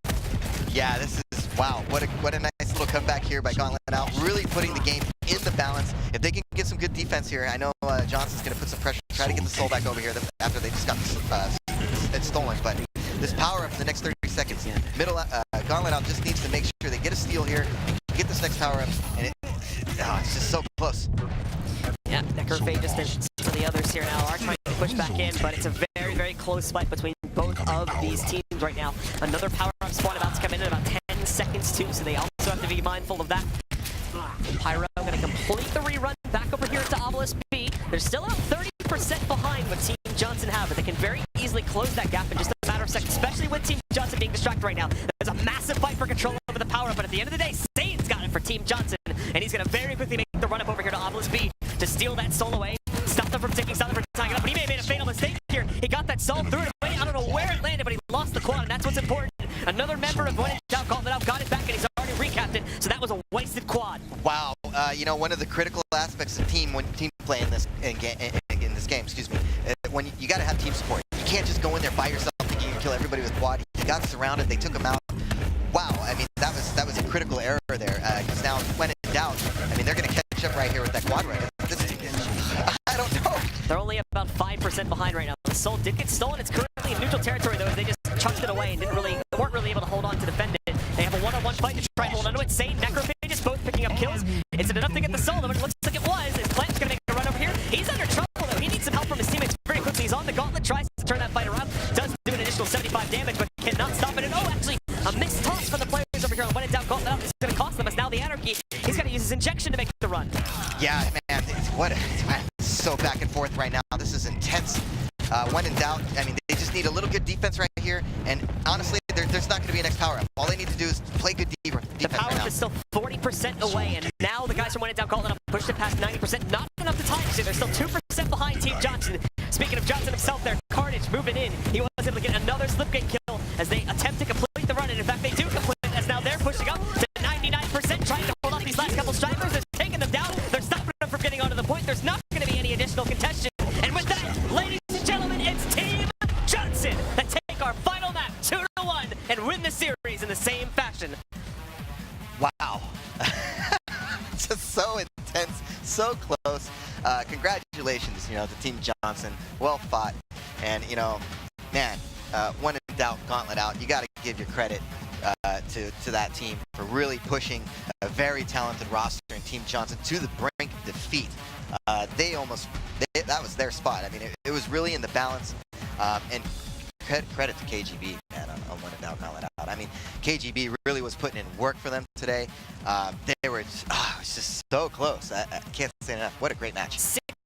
Yeah, this is, wow, what a nice little comeback here by Gauntlet out. Really putting the game in the balance. If they can get some good defense here, I know Johnson's going to put some pressure, try to get the soul back over here after they just got it stolen. But this power up in the next 30 seconds. Gauntlet out just needs to make sure they get a steal here and get this next power up. And oh, it's just so close. Yeah, Necrophage just for the others here now are trying to push back in, but it's a very, very close fight between both of these teams right now. Another power-up spawn about to come in about 10 seconds too, so they also have to be mindful of that. Pyro going to complete the rerun back over here to Obelisk B. They're still about 30% behind what Team Johnson have, but they can very easily close that gap in just a matter of seconds, especially with Team Johnson being distracted right now. There's a massive fight for control over the power-up, but at the end of the day, Sane's got it for Team Johnson, and he's going to very quickly make the run-up over here to Obelisk B to steal that soul away, stop them from taking, stop them from tying it up, but he may have made a fatal mistake here. He got that soul, threw it away, I don't know where it landed, but he lost the quad, and that's what's important. Another member of One Down Gauntlet out, got it back, and he's already recapped it, so that was a wasted quad. Wow, you know, one of the critical aspects of when team play in this this game, excuse me, when you got to have team support. You can't just go in there by yourself thinking you can kill everybody with quad. He got surrounded, they took him out. Wow, I mean, that was a critical error there, because now when in doubt, I mean, they're going to catch up right here with that quad right. I don't know. They're only about 5% behind right now. The soul did get stolen. It's currently in neutral territory, though. They just chucked it away and weren't really able to hold on to defend it. They have a one-on-one fight to try and hold on to it. Sane, Necrophages both picking up kills. Is it enough to get the soul? Though it looks like it was. Is Clamp's going to make a run over here? He's under trouble, though. He needs some help from his teammates very quickly. He's on the gauntlet, tries to turn that fight around. Does do an additional 75 damage, but cannot stop it. And oh, actually, a mixed toss from the players over here on When in Doubt Gauntlet. This is going to cost them. As now the Anarchy, he's going to use his injection to make the run. Yeah, man, it's so back and forth right now. This is intense. When in doubt, I mean, they just need a little good defense right here, and honestly, there's not going to be a next power-up. All they need to do is play good defense The power-up right now. is still 40% away, and now the guys from When in Doubt Gauntlet have pushed it past 90%. Not enough to tie it. They're still 2% behind Team Johnson. Speaking of Johnson himself there, Carnage moving in. He was able to get another slipgate kill as they attempt to complete the run, and in fact, they do complete it, as now they're pushing up to 99%, trying to hold off these last couple strivers. They're taking them down. They're stopping them from getting onto the point. There's not going to be any additional contention. And with that, ladies and gentlemen, it's Team Johnson that take our final map 2-1 and win the series in the same fashion. Wow. Just so intense, so close. Congratulations, you know, to Team Johnson. Well fought. And, you know, man, When in Doubt Gauntlet out. You got to give your credit to that team for really pushing a very talented roster in Team Johnson to the brink of defeat. That was their spot. I mean, it was really in the balance. And credit to KGB, man, on When in Doubt Gauntlet out. I mean, KGB really was putting in work for them today. They were just, it was just so close. I can't say enough. What a great match.